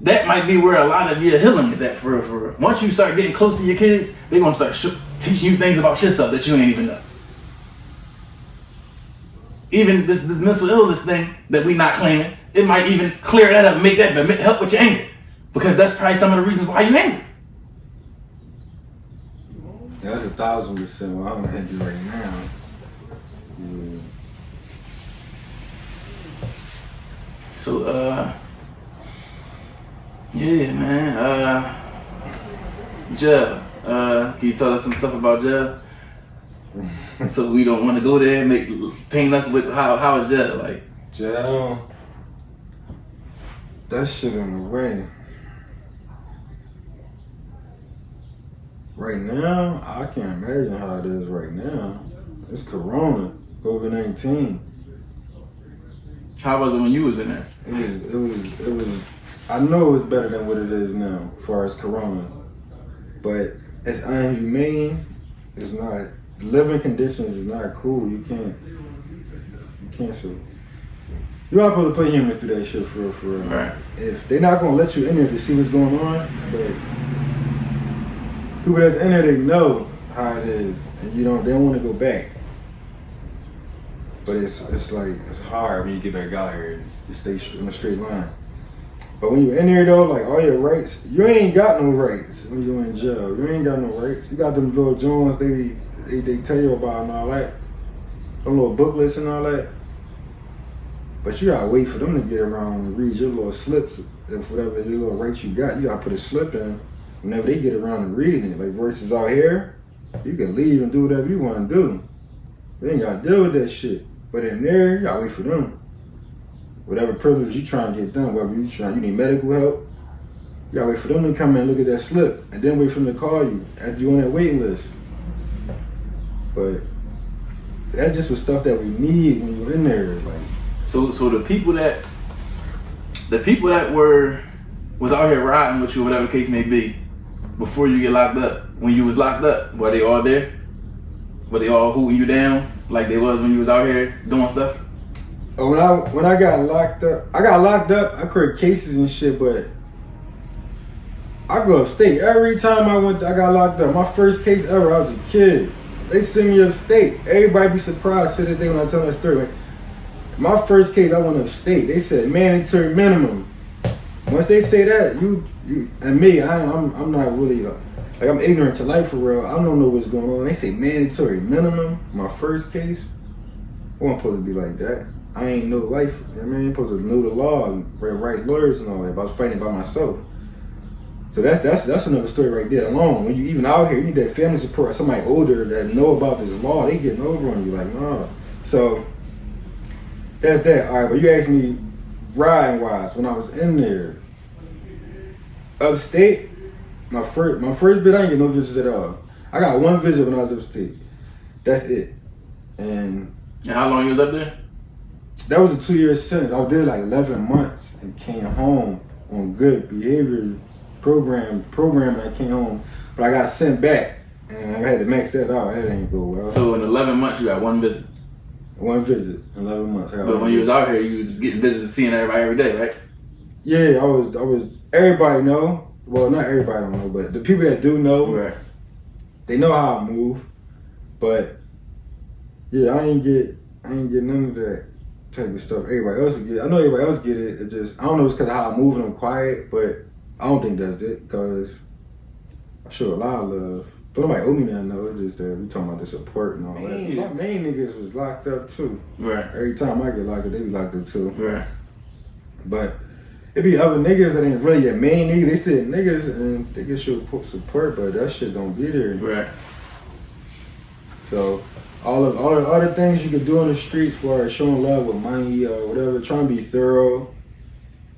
that might be where a lot of your healing is at for real. Once you start getting close to your kids, they're gonna start teaching you things about yourself that you ain't even know. Even this mental illness thing that we not claiming, it might even clear that up and make that help with your anger, because that's probably some of the reasons why you angry. Yeah, that's 1,000% what I'm gonna do right now. Yeah. So, yeah, man. Jail. Can you tell us some stuff about jail? So we don't want to go there and paint us with how is jail like? Jail. That shit in the way. Right now, I can't imagine how it is right now. It's Corona, COVID-19. How was it when you was in there? It was. I know it's better than what it is now, as far as Corona. But it's inhumane. It's not living conditions is not cool. You can't. So you are supposed to put humans through that shit for real. Right. If they're not gonna let you in there to see what's going on, but people that's in there, they know how it is, and they don't want to go back. But it's hard when you get back out here to stay in a straight line. But when you're in there though, like all your rights, you ain't got no rights when you're in jail. You ain't got no rights. You got them little Jones they tell you about and all that, them little booklets and all that. But you gotta wait for them to get around and read your little slips. If whatever your little rights you gotta put a slip in whenever they get around and reading it. Like versus out here, you can leave and do whatever you want to do. You ain't gotta deal with that shit. But in there, you gotta wait for them. Whatever privilege you trying to get done, whether you need medical help, you gotta wait for them to come and look at that slip, and then wait for them to call you after you on that waiting list. But that's just the stuff that we need when you're in there. Like, so the people that was out here riding with you, whatever the case may be, before you get locked up, when you was locked up, were they all there? Were they all hooting you down like they was when you was out here doing stuff? When I got locked up, I created cases and shit, but I go upstate. Every time I got locked up. My first case ever, I was a kid. They send me upstate. Everybody be surprised to this day when I tell that story. Like, my first case, I went upstate. They said mandatory minimum. Once they say that, you and me, I'm not really like I'm ignorant to life for real. I don't know what's going on. They say mandatory minimum. My first case, I wasn't supposed to be like that. I ain't know life. I mean, I'm supposed to know the law and write lawyers and all that. But I was fighting by myself. So that's another story right there alone. When you even out here, you need that family support. Somebody older that know about this law, they getting over on you like, no. So that's that. All right, but you asked me riding wise when I was in there. Upstate, my first bit, I didn't get no visits at all. I got one visit when I was upstate. That's it. And how long you was up there? That was a 2-year sentence. I did like 11 months and came home on good behavior program. I came home, but I got sent back and I had to max that out. That didn't go well. So in 11 months, you got one visit. One visit, 11 months. But when you was out here, you was getting visits and seeing everybody every day, right? Yeah, I was. Everybody know. Well, not everybody don't know, but the people that do know, right, they know how I move. But yeah, I ain't get none of that type of stuff. Everybody else get. I know everybody else get it. It just I don't know if it's because of how I move and I'm quiet, but I don't think that's it. Because I show a lot of love. Don't nobody owe me nothing though. It's just that we talking about the support and all that. My main niggas was locked up too. Right. Every time I get locked up, they be locked up too. Right. But it be other niggas that ain't really your main niggas. They still niggas and they get your support, but that shit don't be there. Right. So all the other things you could do on the streets for showing love with money or whatever, trying to be thorough,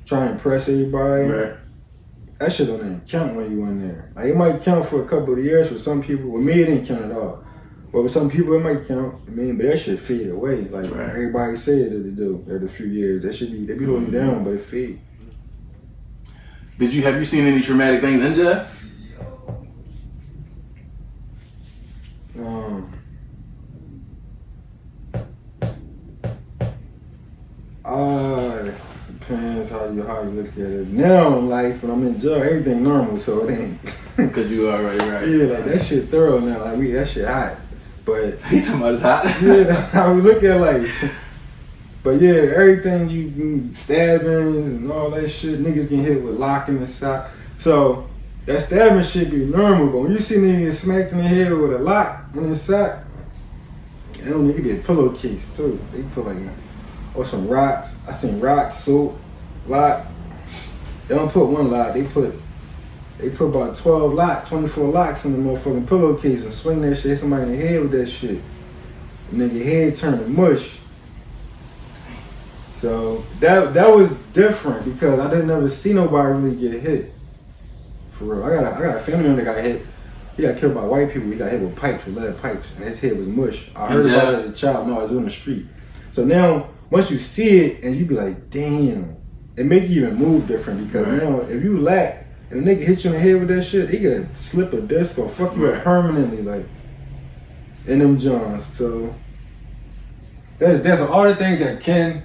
trying to impress everybody. Right. That shit don't even count when you in there. Like it might count for a couple of years for some people. With me, it didn't count at all. But with some people, it might count. I mean, but that shit fade away. Like everybody said that they do every few years. That should be they be holding you down, but it fade. Have you seen any traumatic things in jail? Depends how you look at it. Now in life, when I'm in jail, everything normal, so it ain't. Cause you already right. Yeah, like that shit thorough now. Like that shit hot. But he's talking about it's hot. Yeah, how we look at like. But yeah, everything you stabbings and all that shit, niggas getting hit with lock in the sock. So that stabbing shit be normal, but when you see niggas smacked in the head with a lock in the sock, it can be a pillowcase too. They put like or some rocks. I seen rocks, soap, lock. They don't put one lock. They put about 12 locks, 24 locks in the motherfucking pillowcase and swing that shit. Hit somebody in the head with that shit. And nigga head turn to mush. So that was different because I didn't ever see nobody really get hit. For real. I got a family member that got hit. He got killed by white people. He got hit with pipes, with lead pipes, and his head was mush. I heard about it as a child. No, I was on the street. So now, once you see it, and you be like, damn, it make you even move different because now, if you lack, and a nigga hit you in the head with that shit, he could slip a disc or fuck you up permanently. Like, in them Johns. So there's all the things that can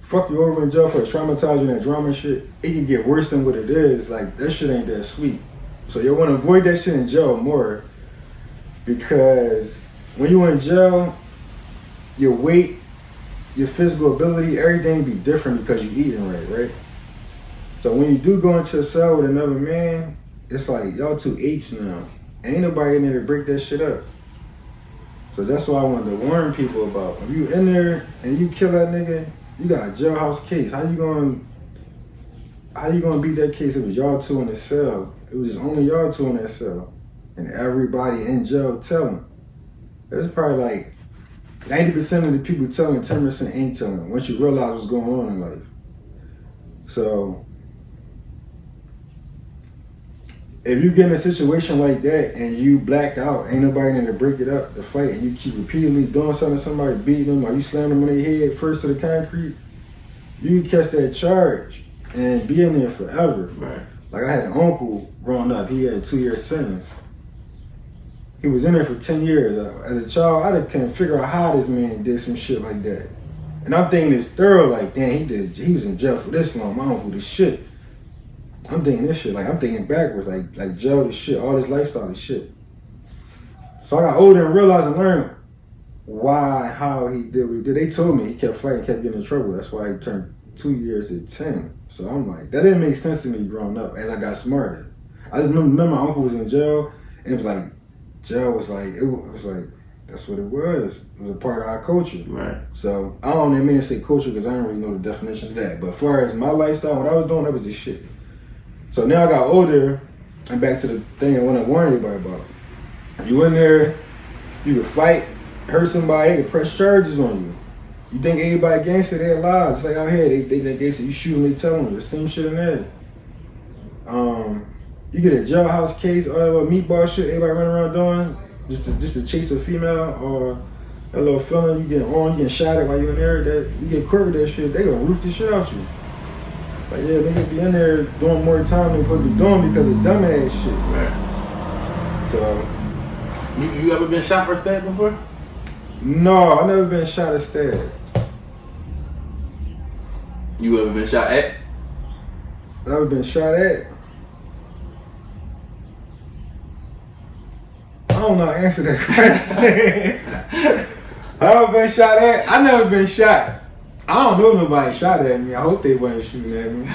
fuck you over in jail for traumatizing that drama shit. It can get worse than what it is. Like, that shit ain't that sweet. So you want to avoid that shit in jail more, because when you in jail, your weight, your physical ability, everything be different because you eating right? So when you do go into a cell with another man, it's like y'all two apes now. Ain't nobody in there to break that shit up. So that's why I wanted to warn people about, when you in there and you kill that nigga, you got a jailhouse case. How you gonna beat that case? It was y'all two in the cell. It was just only y'all two in that cell. And everybody in jail telling. There's probably like 90% of the people telling, 10% ain't telling. Once you realize what's going on in life. So if you get in a situation like that and you black out, ain't nobody in there to break it up, the fight, and you keep repeatedly doing something to somebody, beating them, or you slam them in their head first to the concrete, you can catch that charge and be in there forever. Right. Like, I had an uncle growing up, he had a 2-year sentence. He was in there for 10 years. As a child, I couldn't figure out how this man did some shit like that. And I'm thinking it's thorough, like, damn, he was in jail for this long, my uncle this shit. I'm thinking this shit, like, I'm thinking backwards, like jail this shit, all this lifestyle this shit. So I got older and realized and learned how he did what he did. They told me he kept fighting, kept getting in trouble. That's why he turned 2 years to 10. So I'm like, that didn't make sense to me growing up as I got smarter. I just remember my uncle was in jail, and it was like, jail was like, it was like, that's what it was. It was a part of our culture. Right. So I don't even mean to say culture because I don't really know the definition of that. But as far as my lifestyle, what I was doing, that was this shit. So now I got older, and back to the thing I want to warn everybody about. You in there, you could fight, hurt somebody, they could press charges on you. You think everybody gangster, they're alive. It's like out here, they gangster, you shoot them, they tell them. The same shit in there. You get a jailhouse case, all that little meatball shit everybody running around doing, just to chase a female, or that little feeling you get shot at while you're in there, that you get caught with that shit, they gonna roof the shit out you. Like, yeah, niggas be in there doing more time than they supposed to be doing because of dumbass shit. Right. So, you ever been shot or stabbed before? No, I never been shot or stabbed. You ever been shot at? Ever been shot at? I don't know how to answer that question. I ever been shot at? I never been shot. I don't know nobody shot at me. I hope they weren't shooting at me.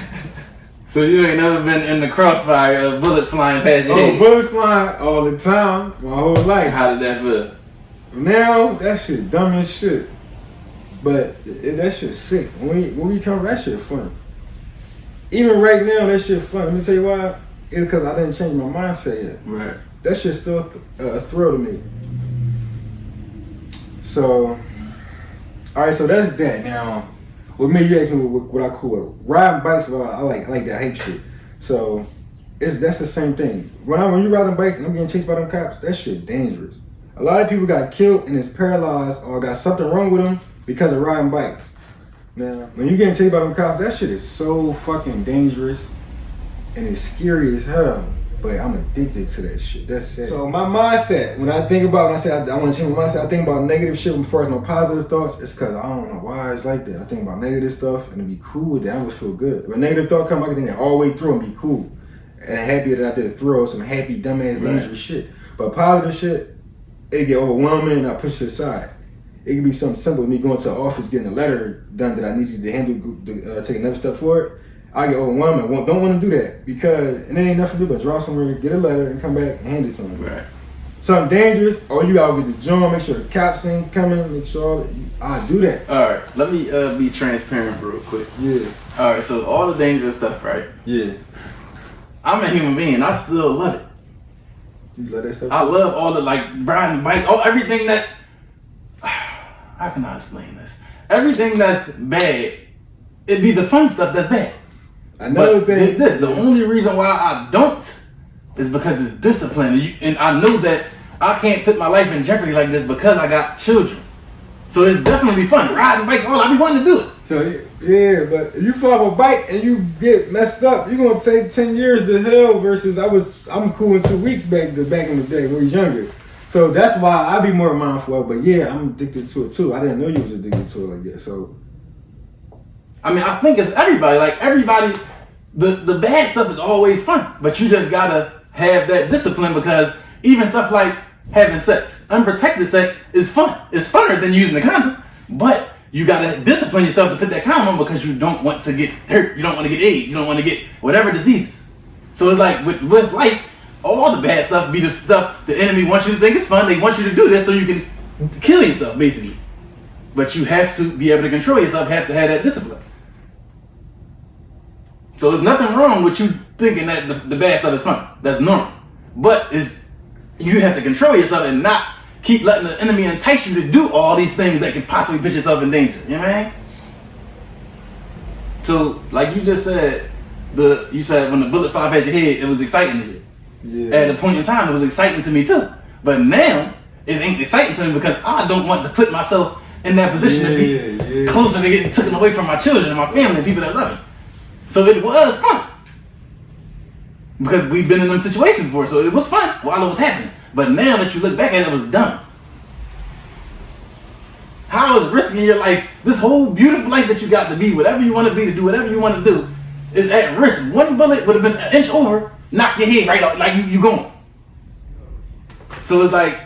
So you ain't never been in the crossfire of bullets flying past your head? Bullets flying all the time, my whole life. How did that feel? Now, that shit dumb as shit. But that shit sick. When we come, that shit fun. Even right now, that shit fun. Let me tell you why. It's because I didn't change my mindset yet. Right. That shit's still a thrill to me. So, alright, so that's that. Now, with me, you asked me what I cool with. Riding bikes, well, I like that hype shit. So, that's the same thing. When you riding bikes and I'm getting chased by them cops, that shit dangerous. A lot of people got killed and is paralyzed or got something wrong with them because of riding bikes. Now, when you getting chased by them cops, that shit is so fucking dangerous and it's scary as hell. But I'm addicted to that shit. That's it. So my mindset, when I say I want to change my mindset, I think about negative shit before I know positive thoughts. It's because I don't know why it's like that. I think about negative stuff and to be cool with that, I would feel good. If a negative thought come, I can think that all the way through and be cool. And I'm happy that I did throw some happy, dumbass, dangerous shit. But positive shit, it get overwhelming and I push it aside. It could be something simple, me going to the office, getting a letter done that I needed to handle, take another step forward. I get overwhelmed and don't want to do that because it ain't nothing to do but draw somewhere, get a letter, and come back and hand it to them. Right. Something dangerous, or you gotta get the joint, make sure the cops ain't coming, make sure that I do that. All right, let me be transparent real quick. Yeah. All right, so all the dangerous stuff, right? Yeah. I'm a human being. I still love it. You love that stuff? I love all the riding the bike, everything that. How can I explain this? Everything that's bad, it'd be the fun stuff that's bad. Another thing. The only reason why I don't is because it's discipline. And I know that I can't put my life in jeopardy like this because I got children. So it's definitely fun. Riding bikes, I be wanting to do it. So, yeah, but if you fall off a bike and you get messed up, you're going to take 10 years to heal versus I'm cool in 2 weeks back in the day when we was younger. So So that's why I be more mindful of. But yeah, I'm addicted to it too. I didn't know you was addicted to it like that. So I mean, I think it's everybody. Like everybody, the bad stuff is always fun, but you just gotta have that discipline because even stuff like having sex, unprotected sex is fun. It's funner than using the condom, but you gotta discipline yourself to put that condom on because you don't want to get hurt. You don't want to get AIDS. You don't want to get whatever diseases. So it's like with life, all the bad stuff be the stuff the enemy wants you to think is fun. They want you to do this so you can kill yourself, basically. But you have to be able to control yourself. Have to have that discipline. So there's nothing wrong with you thinking that the bad stuff is fun. That's normal. But you have to control yourself and not keep letting the enemy entice you to do all these things that can possibly put yourself in danger. You know what I mean? So, like you just said, you said when the bullets fly past your head, it was exciting to you. yeah, At a point in time, it was exciting to me too. But now, it ain't exciting to me because I don't want to put myself in that position to be closer to getting taken away from my children and my family and people that love me. So it was fun. Because we've been in them situations before, so it was fun while it was happening. But now that you look back at it, it was dumb. How is risking your life, this whole beautiful life that you got to be, whatever you want to be, to do whatever you want to do, is at risk. One bullet would have been an inch over, knock your head right out, like you gone. So it's like,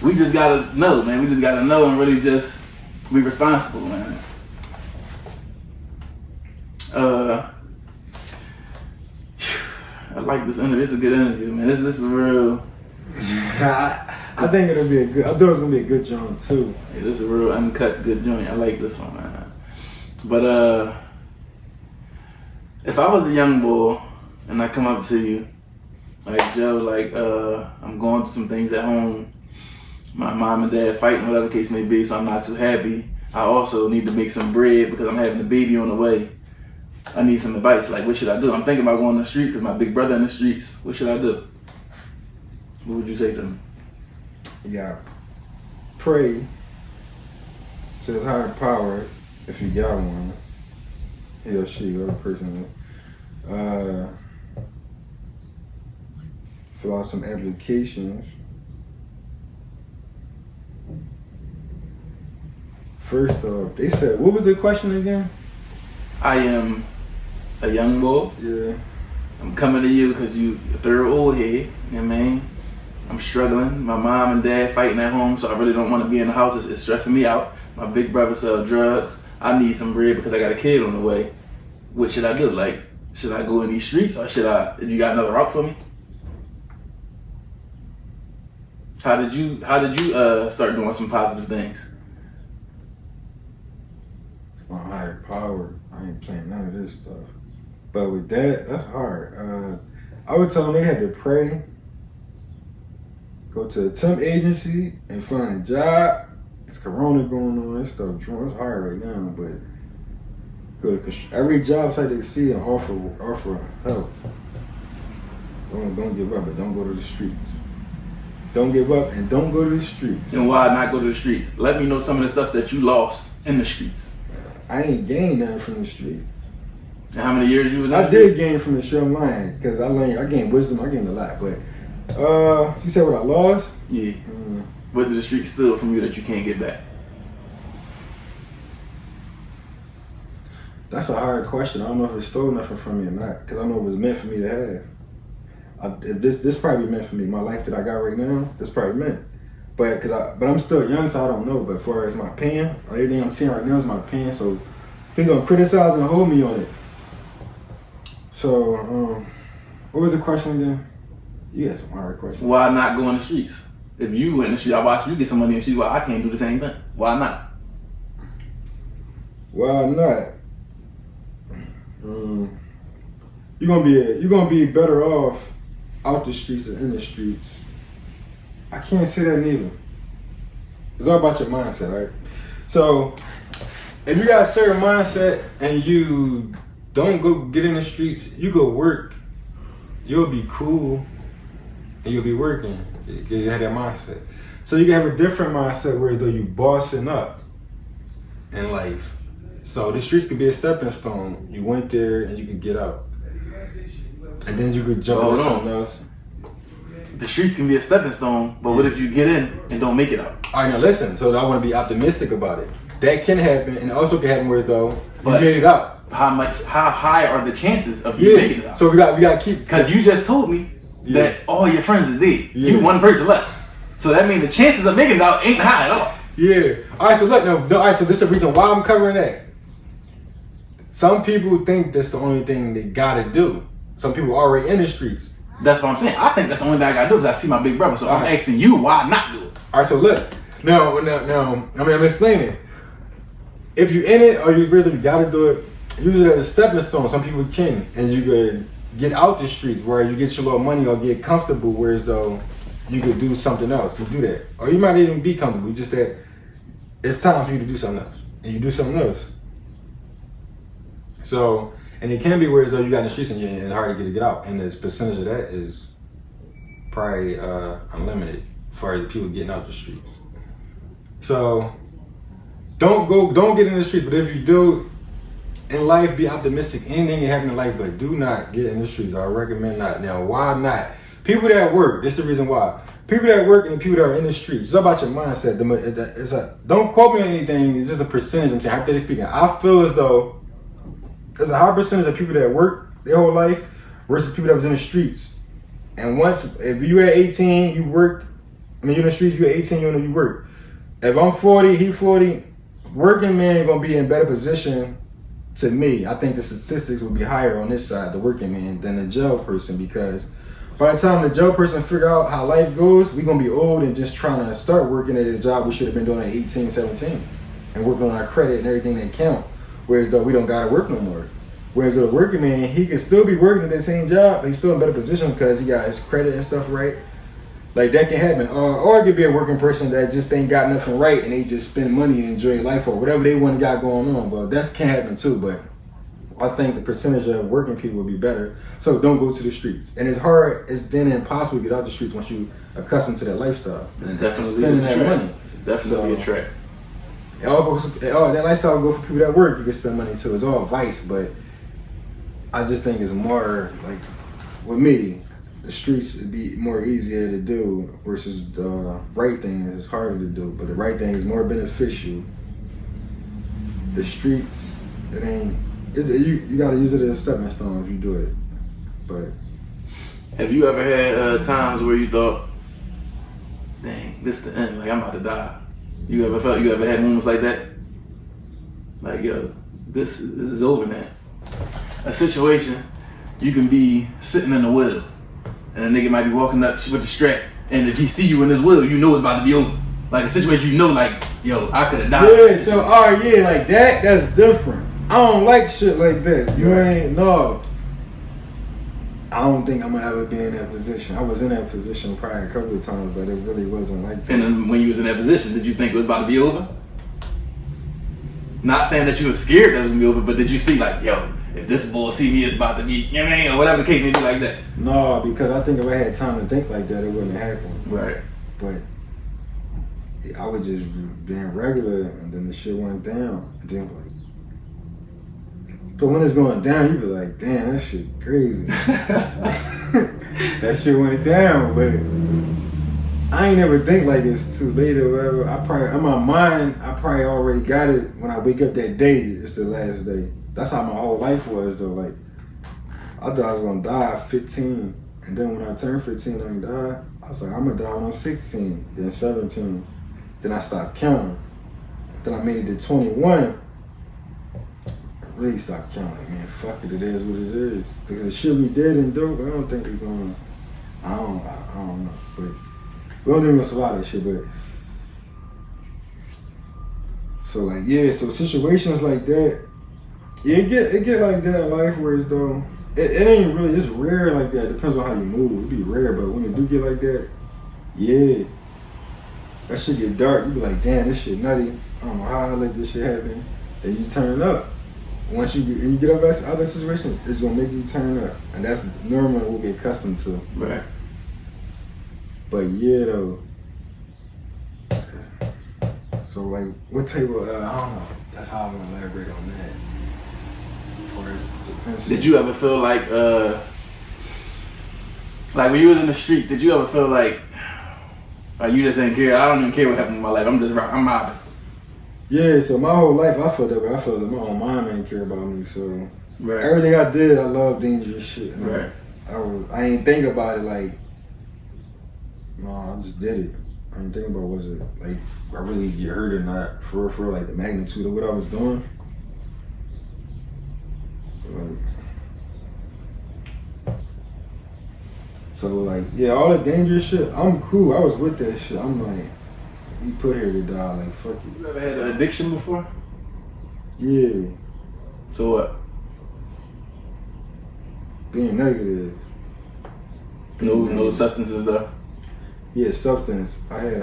we just gotta know, man. We just gotta know and really just be responsible, man. I like this interview. It's a good interview, man. This is real. I think it'll be a good. I thought it was gonna be a good joint too. Yeah, this is a real uncut, good joint. I like this one, man. But if I was a young boy and I come up to you, like Joe, like I'm going through some things at home. My mom and dad fighting, whatever the case may be, so I'm not too happy. I also need to make some bread because I'm having a baby on the way. I need some advice. Like, what should I do? I'm thinking about going to the streets because my big brother in the streets. What should I do? What would you say to me? Yeah, pray to his higher power if you got one. He or she, or the person. Fill out some applications. First off, they said, what was the question again? I am a young boy. Yeah. I'm coming to you because you a third old head. You know what I mean? I'm struggling. My mom and dad fighting at home, so I really don't want to be in the house. It's stressing me out. My big brother sells drugs. I need some bread because I got a kid on the way. What should I do? Like, should I go in these streets or should I? You got another route for me? How did you start doing some positive things? My higher power. I ain't playing none of this stuff. But with that, that's hard. I would tell them they had to pray, go to a temp agency and find a job. It's Corona going on. This stuff, it's hard right now. But go to every job site they see and offer help. Don't give up, but don't go to the streets. Don't give up and don't go to the streets. And why not go to the streets? Let me know some of the stuff that you lost in the streets. I ain't gained nothing from the street. And how many years you was in I the did streets? gain from the street. I'm lying because I gained wisdom. I gained a lot. But you said what I lost? Yeah. What did the streets steal from you that you can't get back? That's a hard question. I don't know if it stole nothing from me or not because I know it was meant for me to have. This probably meant for me. My life that I got right now, this probably meant. But I'm still young, so I don't know. But as far as my pen, everything I'm seeing right now is my pen. So people gonna criticize and hold me on it. So what was the question again? You had some hard questions. Why not go in the streets? If you went in the street, I watched you get some money in the streets. Why I can't do the same thing? Why not? Why not? You're gonna be better off out the streets or in the streets. I can't say that neither. It's all about your mindset, right? So if you got a certain mindset and you don't go get in the streets, you go work, you'll be cool and you'll be working. You have that mindset. So you can have a different mindset where though you bossing up in life. So the streets could be a stepping stone. You went there and you could get out. And then you could jump into something else. the streets can be a stepping stone, but what if you get in and don't make it out? All right, now listen. So I want to be optimistic about it. That can happen, and it also can happen where though you But- made it out. How high are the chances of you making it out? So we got to keep. Because you just told me that all your friends is dead. Yeah. You one person left. So that means the chances of making it out ain't high at all. Yeah. All right. So look, all right. So this is the reason why I'm covering that. Some people think that's the only thing they gotta do. Some people are already in the streets. That's what I'm saying. I think that's the only thing I gotta do because I see my big brother. So I'm Right. asking you, why not do it? All right. So look. Now. I'm explaining. If you're in it or you really gotta do it, use it as a stepping stone. Some people can, and you could get out the streets where you get your little money or get comfortable. Whereas though, you could do something else. You do that, or you might even be comfortable. Just that it's time for you to do something else, and you do something else. So, and it can be where though you got in the streets and it's hard to get out, and the percentage of that is probably unlimited for the people getting out the streets. So, don't get in the streets. But if you do in life, be optimistic. Anything can happen in life, but do not get in the streets. I recommend not. Now, why not? People that work. This is the reason why. People that work and the people that are in the streets. It's all about your mindset. Don't quote me on anything. It's just a percentage. I'm saying, hypothetically speaking, I feel as though there's a high percentage of people that work their whole life versus people that was in the streets. And if you at 18, you work. You're in the streets. You at 18, you work. If I'm 40, he 40. Working man gonna be in better position. To me, I think the statistics will be higher on this side, the working man, than the jail person, because by the time the jail person figure out how life goes, we're gonna be old and just trying to start working at a job we should have been doing at 18, 17, and working on our credit and everything that count. Whereas though we don't gotta work no more. Whereas the working man, he can still be working at the same job, but he's still in a better position because he got his credit and stuff right. Like that can happen. Or it could be a working person that just ain't got nothing right and they just spend money and enjoy life or whatever they want to got going on. But that can happen too. But I think the percentage of working people will be better. So don't go to the streets. And it's hard, it's then impossible to get out the streets once you accustomed to that lifestyle. It's and definitely spending a that trap. money. It's definitely a trap. That lifestyle will go for people that work. You can spend money too. It's all vice, but I just think it's more like with me. The streets would be more easier to do versus the right thing is harder to do. But the right thing is more beneficial. The streets, it ain't. You got to use it as a stepping stone if you do it. But have you ever had times where you thought, "Dang, this the end. Like I'm about to die." You ever had moments like that? Like, yo, this is over now. A situation, you can be sitting in the wheel. And a nigga might be walking up with the strap, and if he see you in this wheel, you know it's about to be over. Like a situation, you know, like, yo, I could have died. yeah, so like that's different. I don't like shit like that. You ain't no. I don't think I'm gonna ever be in that position. I was in that position probably a couple of times, but it really wasn't like that. And then when you was in that position, did you think it was about to be over? Not saying that you were scared that it was gonna be over, but did you see like, yo, if this bull see me, it's about to be, you know what I mean, or whatever the case may be like that? No, because I think if I had time to think like that, it wouldn't happen. Right. But I would just being regular, and then the shit went down. And then like, so when it's going down, you be like, damn, that shit crazy. That shit went down, but I ain't never think like it's too late or whatever. I probably, in my mind, I probably already got it when I wake up that day. It's the last day. That's how my whole life was though. Like, I thought I was gonna die at 15. And then when I turned 15 and died, I was like, I'm gonna die when I'm 16, then 17. Then I stopped counting. Then I made it to 21. I really stopped counting, man. Fuck it, it is what it is. Because the shit we did and do, I don't think we're gonna, I don't know. But we don't even survive that shit, but. So like, yeah, so situations like that, yeah, it get like that in life where it's though, it ain't really, it's rare like that. It depends on how you move. It be rare, but when it do get like that, yeah, that shit get dark. You be like, damn, this shit nutty. I don't know how I let this shit happen. Then you turn up. Once you get up out of that situation, it's gonna make you turn up, and that's normally what we get accustomed to. Right. But yeah, though. So like, what type of I don't know. That's how I'm gonna elaborate on that. Did you ever feel like Like when you was in the streets, did you ever feel like you just didn't care? I don't even care what happened in my life. I'm mobbing. Yeah, so my whole life I felt that way. I felt that my own mom didn't care about me. So Right. everything I did, I loved dangerous shit. And Right. I ain't think about it like, no, I just did it. I didn't think about was it like I really get hurt or not for like the magnitude of what I was doing. So like yeah, all the dangerous shit, I'm cool. I was with that shit. I'm like, we put here to die. Like fuck it. You ever had an addiction before? Yeah, So what? being negative. No substances though. Yeah, substance. I had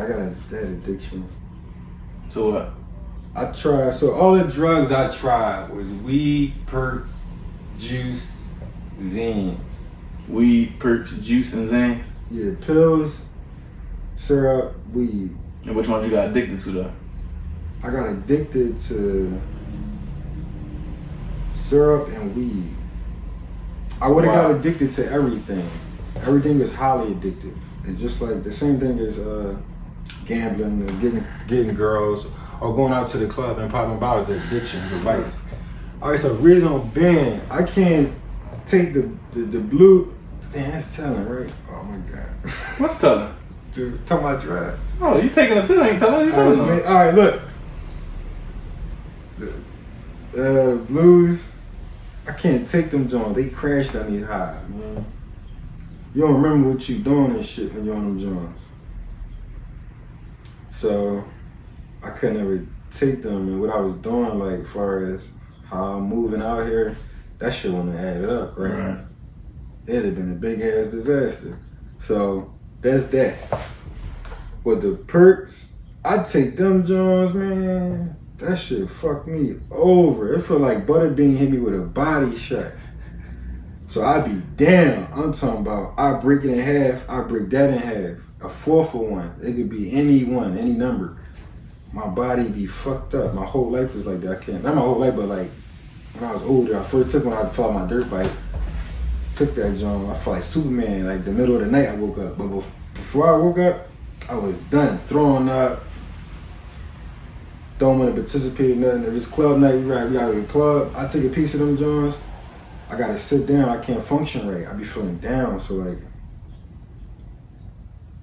addiction. So what? I tried. So all the drugs I tried was weed, perks, juice, zines. Weed, perks, juice, and Xans. Yeah, pills, syrup, weed. And which ones you got addicted to though? I got addicted to syrup and weed. I would have Wow. got addicted to everything. Everything is highly addictive. It's just like the same thing as gambling, and getting girls, or going out to the club and popping bottles. Addiction, the vice. All right, so reason being, I can't take the blue. Damn, that's telling, right? Oh my god. What's telling? Dude, talking about drugs. Oh, you taking a pill? Ain't telling you All telling them. right, look. The blues, I can't take them joints. They crashed on these high, man. You don't remember what you doing and shit when you're on them joints. So I couldn't ever take them, and what I was doing, like as far as how I'm moving out here, that shit wouldn't have added up, right? It'd have been a big ass disaster. So that's that. But the perks, I take them joints, man. That shit fucked me over. It felt like Butterbean hit me with a body shot. So I be down. I'm talking about I break it in half, I break that in half. A fourth of one. It could be any one, any number. My body be fucked up. My whole life was like that. I can't, not my whole life, but like when I was older, I first took when I fell on my dirt bike. Took that joint. I felt like Superman. Like the middle of the night, I woke up. But before I woke up, I was done throwing up. Don't want to participate in nothing. If it's club night, we out to the club. I take a piece of them joints. I gotta sit down. I can't function right. I be feeling down. So like,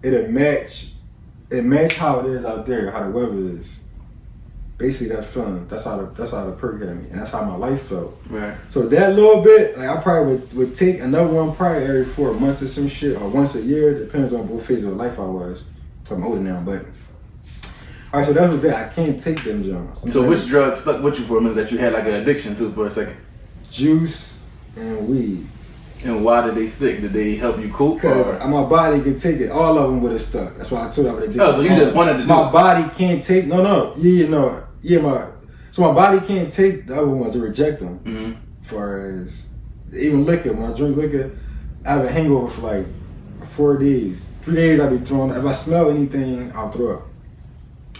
it match how it is out there, how the weather is. Basically that feeling. That's how the perk had me, and that's how my life felt. Right. So that little bit, like I probably would take another one probably every 4 months or some shit, or once a year. Depends on what phase of life I was. I'm older now, but all right. So that was that. I can't take them joints. So which drug stuck with you for a minute that you had like an addiction to for a second? Juice and weed. And why did they stick? Did they help you cope? Because Or? my body could take it. All of them would have stuck. That's why I told you I would have did Oh, so you just wanted to do my it. body can't take. So my body can't take the other ones to reject them. Mm-hmm. As far as even liquor, when I drink liquor, I have a hangover for like 4 days. 3 days I be throwing. If I smell anything, I'll throw up.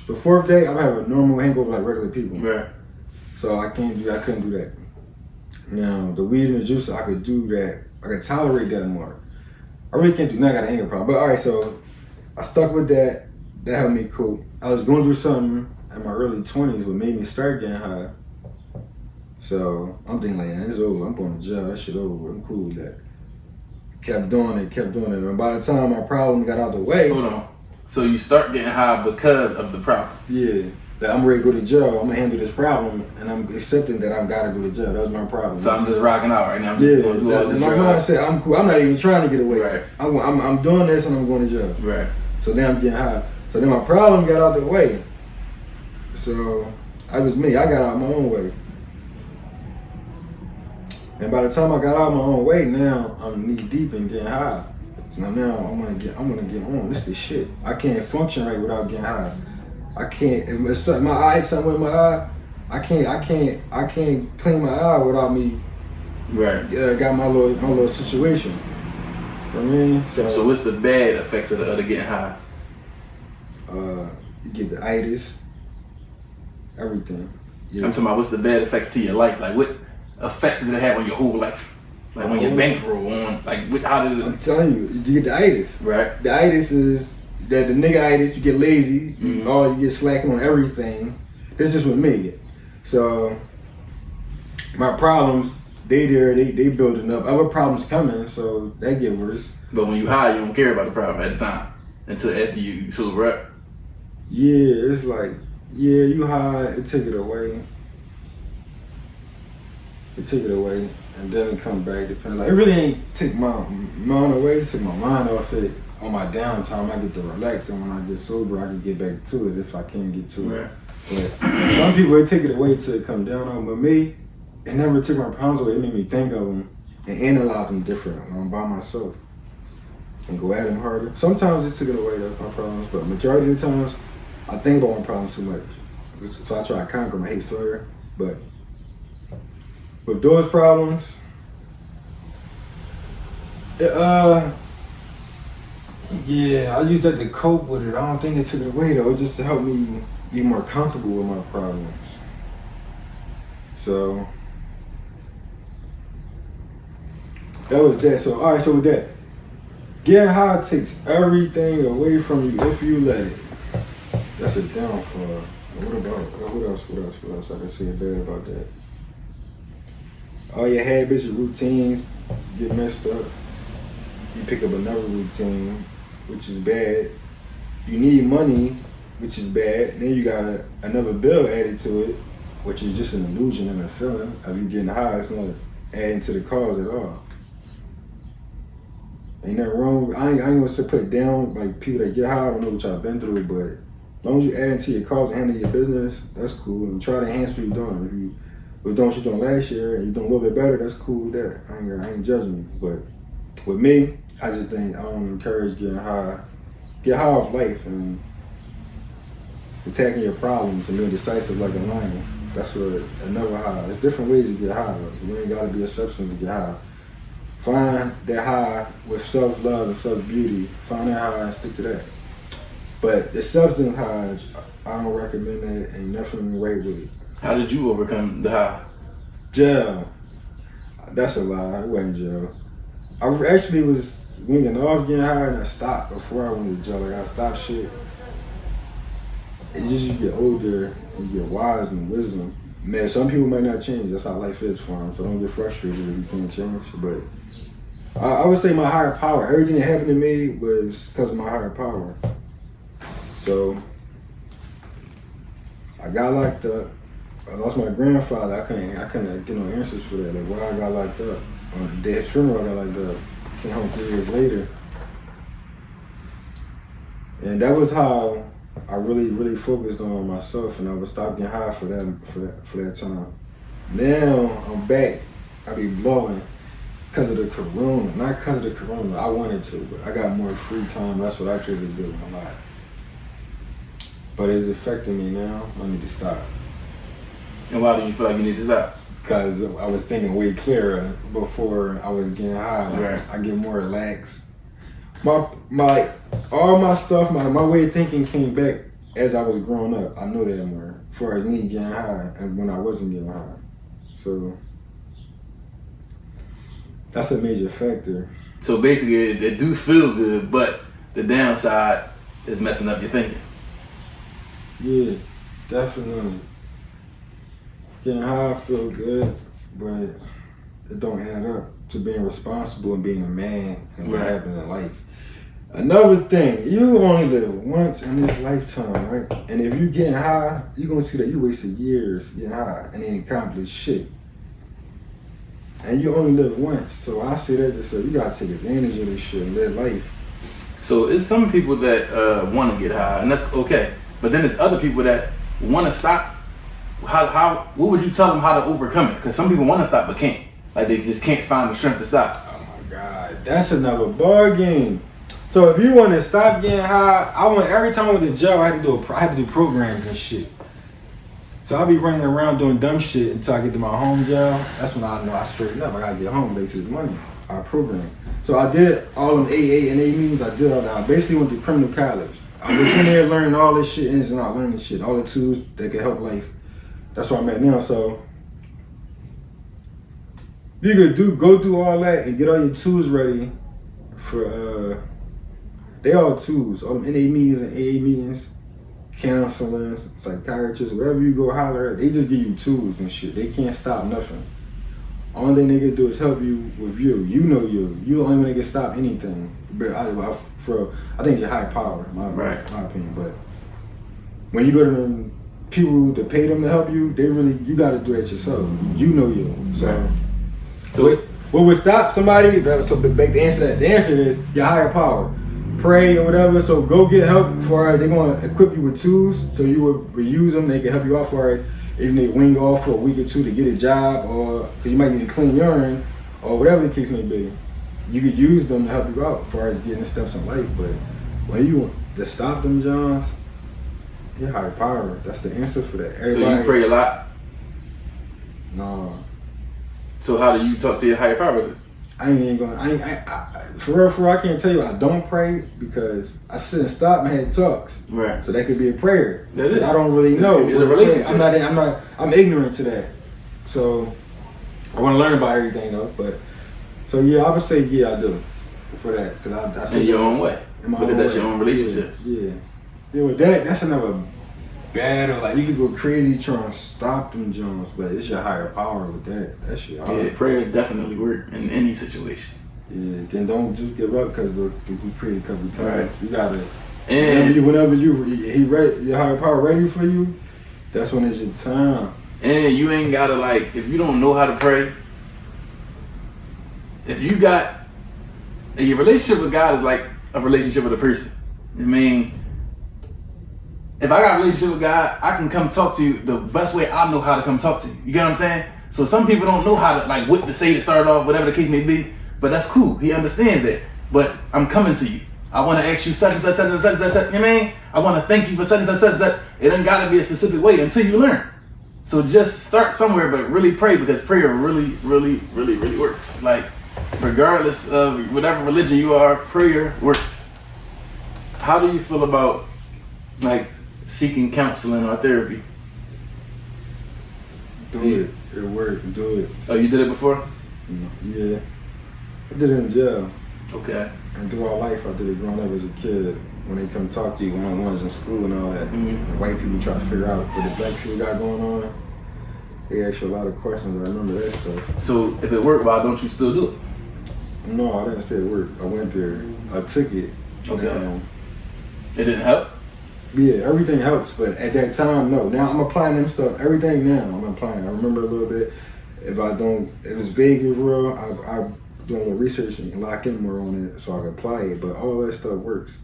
The fourth day, I have a normal hangover like regular people. Right. So I couldn't do that. Now the weed and the juice, I could do that. I could tolerate that more. I really can't do that. I got an anger problem. But all right, so I stuck with that. That helped me cope. I was going through something in my early 20s what made me start getting high. So I'm thinking like, it's over. I'm going to jail. That shit over. I'm cool with that. Kept doing it. And by the time my problem got out the way, Hold on. So you start getting high because of the problem. yeah, that I'm ready to go to jail. I'm gonna handle this problem, and I'm accepting that I'm gotta go to jail. That was my problem. So I'm just rocking out right now. I'm just going to do all this my drugs. mindset. I'm cool. I'm not even trying to get away. Right. I'm doing this, and I'm going to jail. Right. So then I'm getting high. So then my problem got out the way. So that was me. I got out my own way. And by the time I got out my own way, now I'm knee deep in getting high. So now I'm gonna get on. This the shit. I can't function right without getting high. I can't. If it's something, my eye, something with my eye, I can't clean my eye without me. Right. Got my little situation. You know what I mean? So what's the bad effects of the getting high? You get the itis, everything. Yeah. I'm talking about what's the bad effects to your life? Like what effects did it have on your whole life? Like when your bankroll on, like how did it? I'm telling you, you get the itis. Right. The itis is that the nigga itis. You get lazy. You get slacking on everything. This is with me. So my problems, they building up. Other problems coming, so they get worse. But when you high, you don't care about the problem at the time until after you sober up. Yeah, it's like, yeah, you high, it take it away. It take it away, and then it come back. Depending, like it really ain't take my mind away. It took my mind off it. On my downtime, I get to relax, and when I get sober, I can get back to it if I can get to it. But some people, it take it away till it come down on. But me, it never took my problems away. It made me think of them and analyze them different when I'm by myself and go at them harder. Sometimes it took it away, that's my problems, but majority of the times, I think about my problems too much. So I try to conquer them. I hate failure, but with those problems, yeah, I use that to cope with it. I don't think it took it away though, just to help me be more comfortable with my problems. So that was that. So all right, so with that, getting high takes everything away from you if you let it. That's a downfall. What else I can say bad about that? All your habits, your routines get messed up. You pick up another routine, which is bad. You need money, which is bad. Then you got another bill added to it, which is just an illusion and a feeling of you getting high. It's not adding to the cause at all. Ain't nothing wrong. I ain't gonna say put it down like people that get high. I don't know what y'all been through, but as long as you add into your cause and handle your business, that's cool. And try to enhance what you're doing. If you was doing what you doing last year and you doing a little bit better, that's cool with that. I ain't judging you. But with me, I just think I don't encourage getting high. Get high off life and attacking your problems and being decisive like a lion. That's what another high. There's different ways to get high. You ain't gotta be a substance to get high. Find that high with self-love and self-beauty. Find that high and stick to that. But the substance high, I don't recommend that. Ain't nothing right with it. How did you overcome the high? Jail. That's a lie. It wasn't jail. I actually was winging off getting high and I stopped before I went to jail. Like I stopped shit. It's just you get older and you get wise and wisdom. Man, some people might not change. That's how life is for them. So don't get frustrated if you can't change. But I would say my higher power. Everything that happened to me was because of my higher power. So I got locked up. I lost my grandfather. I couldn't get no answers for that. Like why I got locked up. On the day of his funeral, I got locked up. Came home 3 years later. And that was how I really focused on myself, and I would stop getting high for that time. Now I'm back. I be blowing because of the corona. Not because of the corona. I wanted to, but I got more free time. That's what I tried to do a lot. But it's affecting me now. I need to stop. And why do you feel like you need to stop? Because I was thinking way clearer before I was getting high. Like, right. I get more relaxed. All my stuff, my way of thinking came back as I was growing up. I knew that more. As far as me getting high and when I wasn't getting high. So that's a major factor. So basically, it do feel good, but the downside is messing up your thinking. Yeah, definitely. Getting high feel good, but it don't add up to being responsible and being a man and what happened in life. Another thing, you only live once in this lifetime, right? And if you getting high, you're gonna see that you wasted years getting high and ain't accomplished shit. And you only live once, so I say that just so you gotta take advantage of this shit and live life. So it's some people that want to get high, and that's okay. But then there's other people that want to stop. What would you tell them how to overcome it? Because some people want to stop but can't. Like they just can't find the strength to stop. Oh my God, that's another bargain. So if you want to stop getting high, every time I went to jail, I had to do programs and shit. So I'll be running around doing dumb shit until I get to my home jail. That's when I know I straighten up. I gotta get home, make this money. I program. So I did all them AA and A meetings. I did all that. I basically went to criminal college. I was in there learning all this shit, ins and out, learning shit, all the tools that can help life. That's where I'm at now. So You could go do all that and get all your tools ready for they all tools, all them NA meetings and AA meetings, counseling, psychiatrists, wherever you go holler at, they just give you tools and shit. They can't stop nothing. Only thing they can do is help you with you. You know you. You the only one that can stop anything. But I think it's your higher power, my opinion. But when you go to them people to pay them to help you, you got to do that yourself. You know you. So what would stop somebody? So the answer is your higher power. Pray or whatever. So go get help as far as they're going to equip you with tools, so you will use them. They can help you out as far as even they wing off for a week or two to get a job, or because you might need to clean urine, or whatever the case may be. You could use them to help you out as far as getting the steps in life. But when you want to stop them, Johns, your higher power. That's the answer for that. Everybody, so you pray a lot? No. So how do you talk to your higher power? For real, I can't tell you I don't pray because I sit and stop and had talks. Right. So that could be a prayer. That is. I don't really know. It's a relationship. I'm ignorant to that. So I want to learn about everything though. But so yeah, I would say I do for that because I in your own way. Because that's your own relationship. Yeah. With that's another battle. Like you could go crazy trying to stop them Jones, but it's your higher power with that. That shit. Yeah, prayer definitely work in any situation. Yeah, then don't just give up because we prayed a couple times. Right. You gotta. And whenever your higher power ready for you, that's when it's your time. And you ain't gotta if you don't know how to pray. If you got your relationship with God is like a relationship with a person. I mean, if I got a relationship with God, I can come talk to you the best way I know how to come talk to you. You get what I'm saying? So some people don't know how to what to say to start off, whatever the case may be. But that's cool. He understands that. But I'm coming to you. I want to ask you such and such, such and such, such, such. You know what I mean? I want to thank you for such and such, such and such. It ain't got to be a specific way until you learn. So just start somewhere, but really pray because prayer really, really, really, really works. Regardless of whatever religion you are, prayer works. How do you feel about seeking counseling or therapy? Do it. It worked. Do it. Oh, you did it before? Yeah. I did it in jail. Okay. And throughout life, I did it growing up as a kid. When they come talk to you one-on-ones in school and all that, and white people try to figure out what the black people got going on, they ask you a lot of questions. I remember that stuff. So if it worked, why don't you still do it? No, I didn't say it worked. I went there. I took it. Okay. It didn't help? Yeah, everything helps, but at that time, no. Now I'm applying them stuff. Everything now I'm applying. I remember a little bit. If it's vaguely real, I do a little research and lock in more on it so I can apply it. But all that stuff works.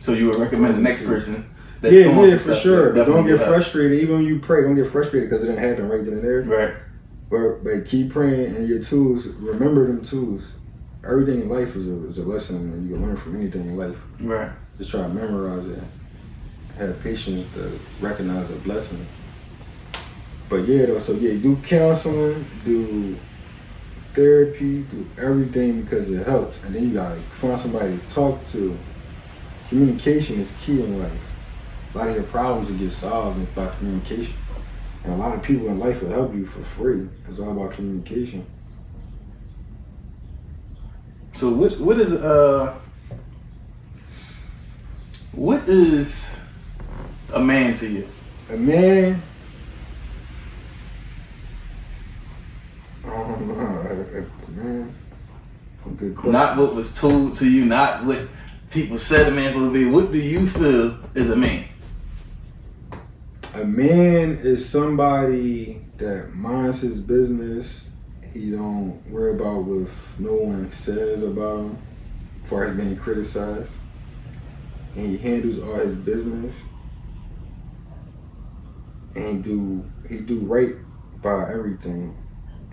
So you would recommend the next person? Yeah, for sure. But don't get frustrated. Even when you pray, don't get frustrated because it didn't happen right then and there. Right. But keep praying, and your tools, remember them tools. Everything in life is a lesson, and you can learn from anything in life. Right. Just try to memorize it. Have patience to recognize the blessings. But do counseling, do therapy, do everything because it helps. And then you gotta find somebody to talk to. Communication is key in life. A lot of your problems will get solved by communication. And a lot of people in life will help you for free. It's all about communication. So what is a man to you? A man? I don't know. A man's a good question. Not what was told to you, not what people said a man's supposed to be. What do you feel is a man? A man is somebody that minds his business. He don't worry about what no one says about him as far as being criticized. And he handles all his business. And he do right by everything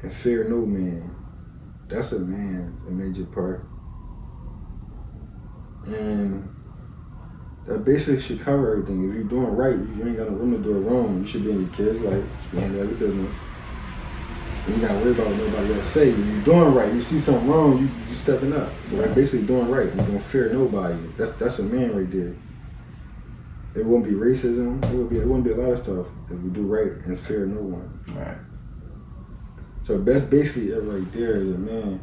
and fear no man. That's a man, a major part. And that basically should cover everything. If you're doing right, you ain't got no room to do it wrong. You should be in your kids' life, you should be handling your business. And you gotta worry about what nobody else say. If you're doing right, you see something wrong, you stepping up. So that's basically doing right. You don't fear nobody. That's a man right there. It won't be racism. It wouldn't be a lot of stuff if we do right and fear no one. All right. So that's basically it right there as a man.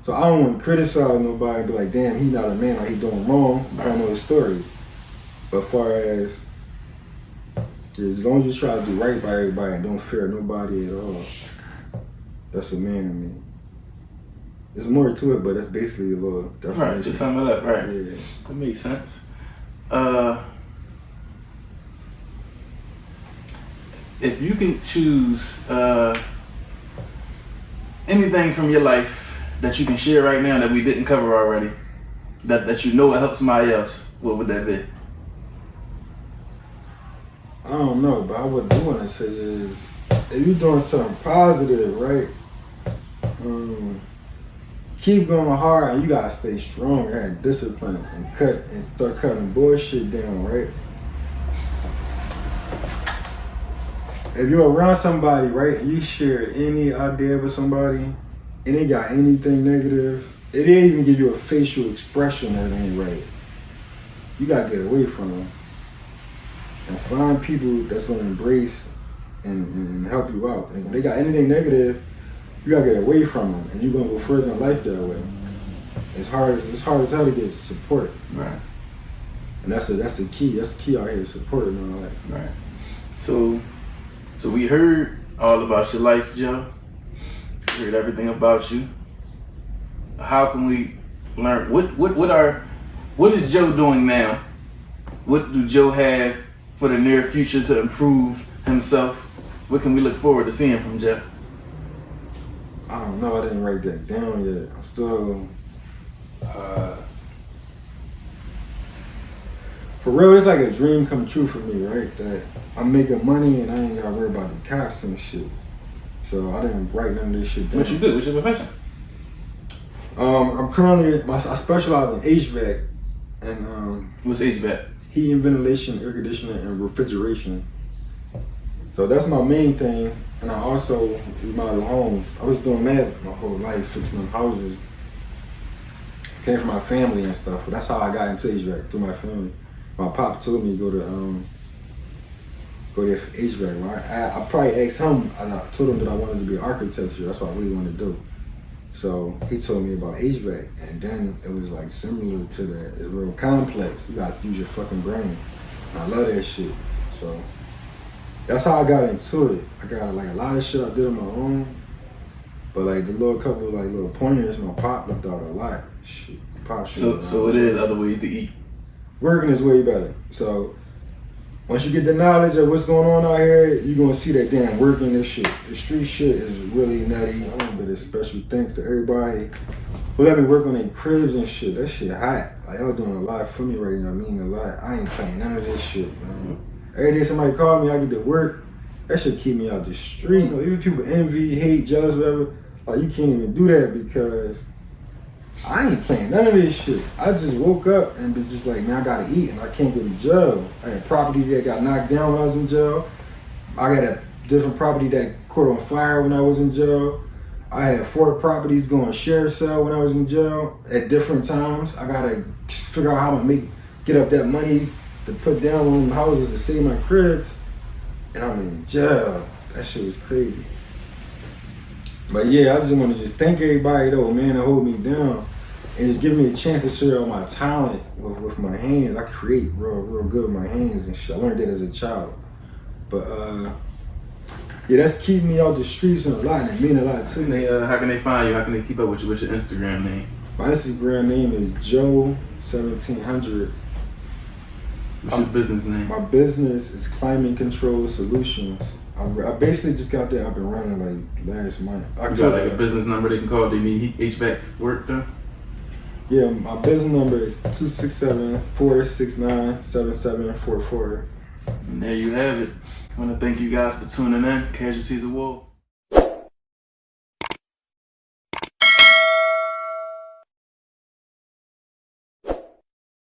So I don't want to criticize nobody and be like, damn, he not a man or he doing wrong. I don't know his story. But as far as long as you try to do right by everybody and don't fear nobody at all, that's a man to me. There's more to it, but that's basically a little definition. Right, to sum it up, right. Yeah. That makes sense. If you can choose anything from your life that you can share right now that we didn't cover already, that you know will help somebody else, what would that be? I don't know, but what I do want to say is, if you're doing something positive, right? Keep going hard, and you gotta stay strong and have discipline and start cutting bullshit down, right? If you're around somebody, right, and you share any idea with somebody, and they got anything negative, it didn't even give you a facial expression that ain't right. You gotta get away from them and find people that's gonna embrace and help you out. And if they got anything negative, you gotta get away from them, and you're gonna go further in life that way. It's hard as hell to get support. Right. And that's the key. That's the key out here, support in our life. Right. So we heard all about your life, Joe. We heard everything about you. How can we learn what is Joe doing now? What do Joe have for the near future to improve himself? What can we look forward to seeing from Joe? I don't know, I didn't write that down yet. I'm still, for real, it's like a dream come true for me, right? That I'm making money and I ain't gotta worry about the cops and shit. So I didn't write none of this shit down. What you do? What's your profession? I'm currently, I specialize in HVAC and What's HVAC? heating, ventilation, air conditioning, and refrigeration. So that's my main thing. And I also remodel homes. I was doing that my whole life, fixing them houses. Came from my family and stuff. But that's how I got into HVAC, through my family. My pop told me to go there for HVAC. Well, I probably asked him, and I told him that I wanted to be architecture. That's what I really wanted to do. So he told me about HVAC, and then it was like similar to that. It's real complex. You gotta use your fucking brain. And I love that shit. So that's how I got into it. I got like a lot of shit I did on my own, but like the little couple of like little pointers, my pop left out a lot. Shit, pop shit. So it is other ways to eat. Working is way better. So once you get the knowledge of what's going on out here, you're gonna see that damn working this shit. The street shit is really nutty. But it's special thanks to everybody who let me work on their cribs and shit. That shit hot. Like y'all doing a lot for me right now. I mean a lot. I ain't playing none of this shit, man. Every day somebody call me, I get to work. That shit keep me out the street. You know, even people envy, hate, jealous, whatever. Like you can't even do that because I ain't playing none of this shit. I just woke up and been just like, man, I gotta eat and I can't go to jail. I had property that got knocked down when I was in jail. I got a different property that caught on fire when I was in jail. I had 4 properties going sheriff's cell when I was in jail at different times. I gotta figure out how to get up that money to put down on them houses to save my cribs. And I'm in jail. That shit was crazy. But yeah, I just want to thank everybody though, man, that hold me down. And just give me a chance to share all my talent with my hands. I create real good with my hands and shit. I learned that as a child. But yeah, that's keeping me out the streets and a lot, and it mean a lot too. How can they find you? How can they keep up with you? What's your Instagram name? My Instagram name is Joe1700. What's your business name? My business is Climate Control Solutions. I basically just got there. I've been running like last month. You got like a business number they can call if they need HVAC work done? Yeah, my business number is 267-469-7744. And there you have it. I want to thank you guys for tuning in. Casualties of War.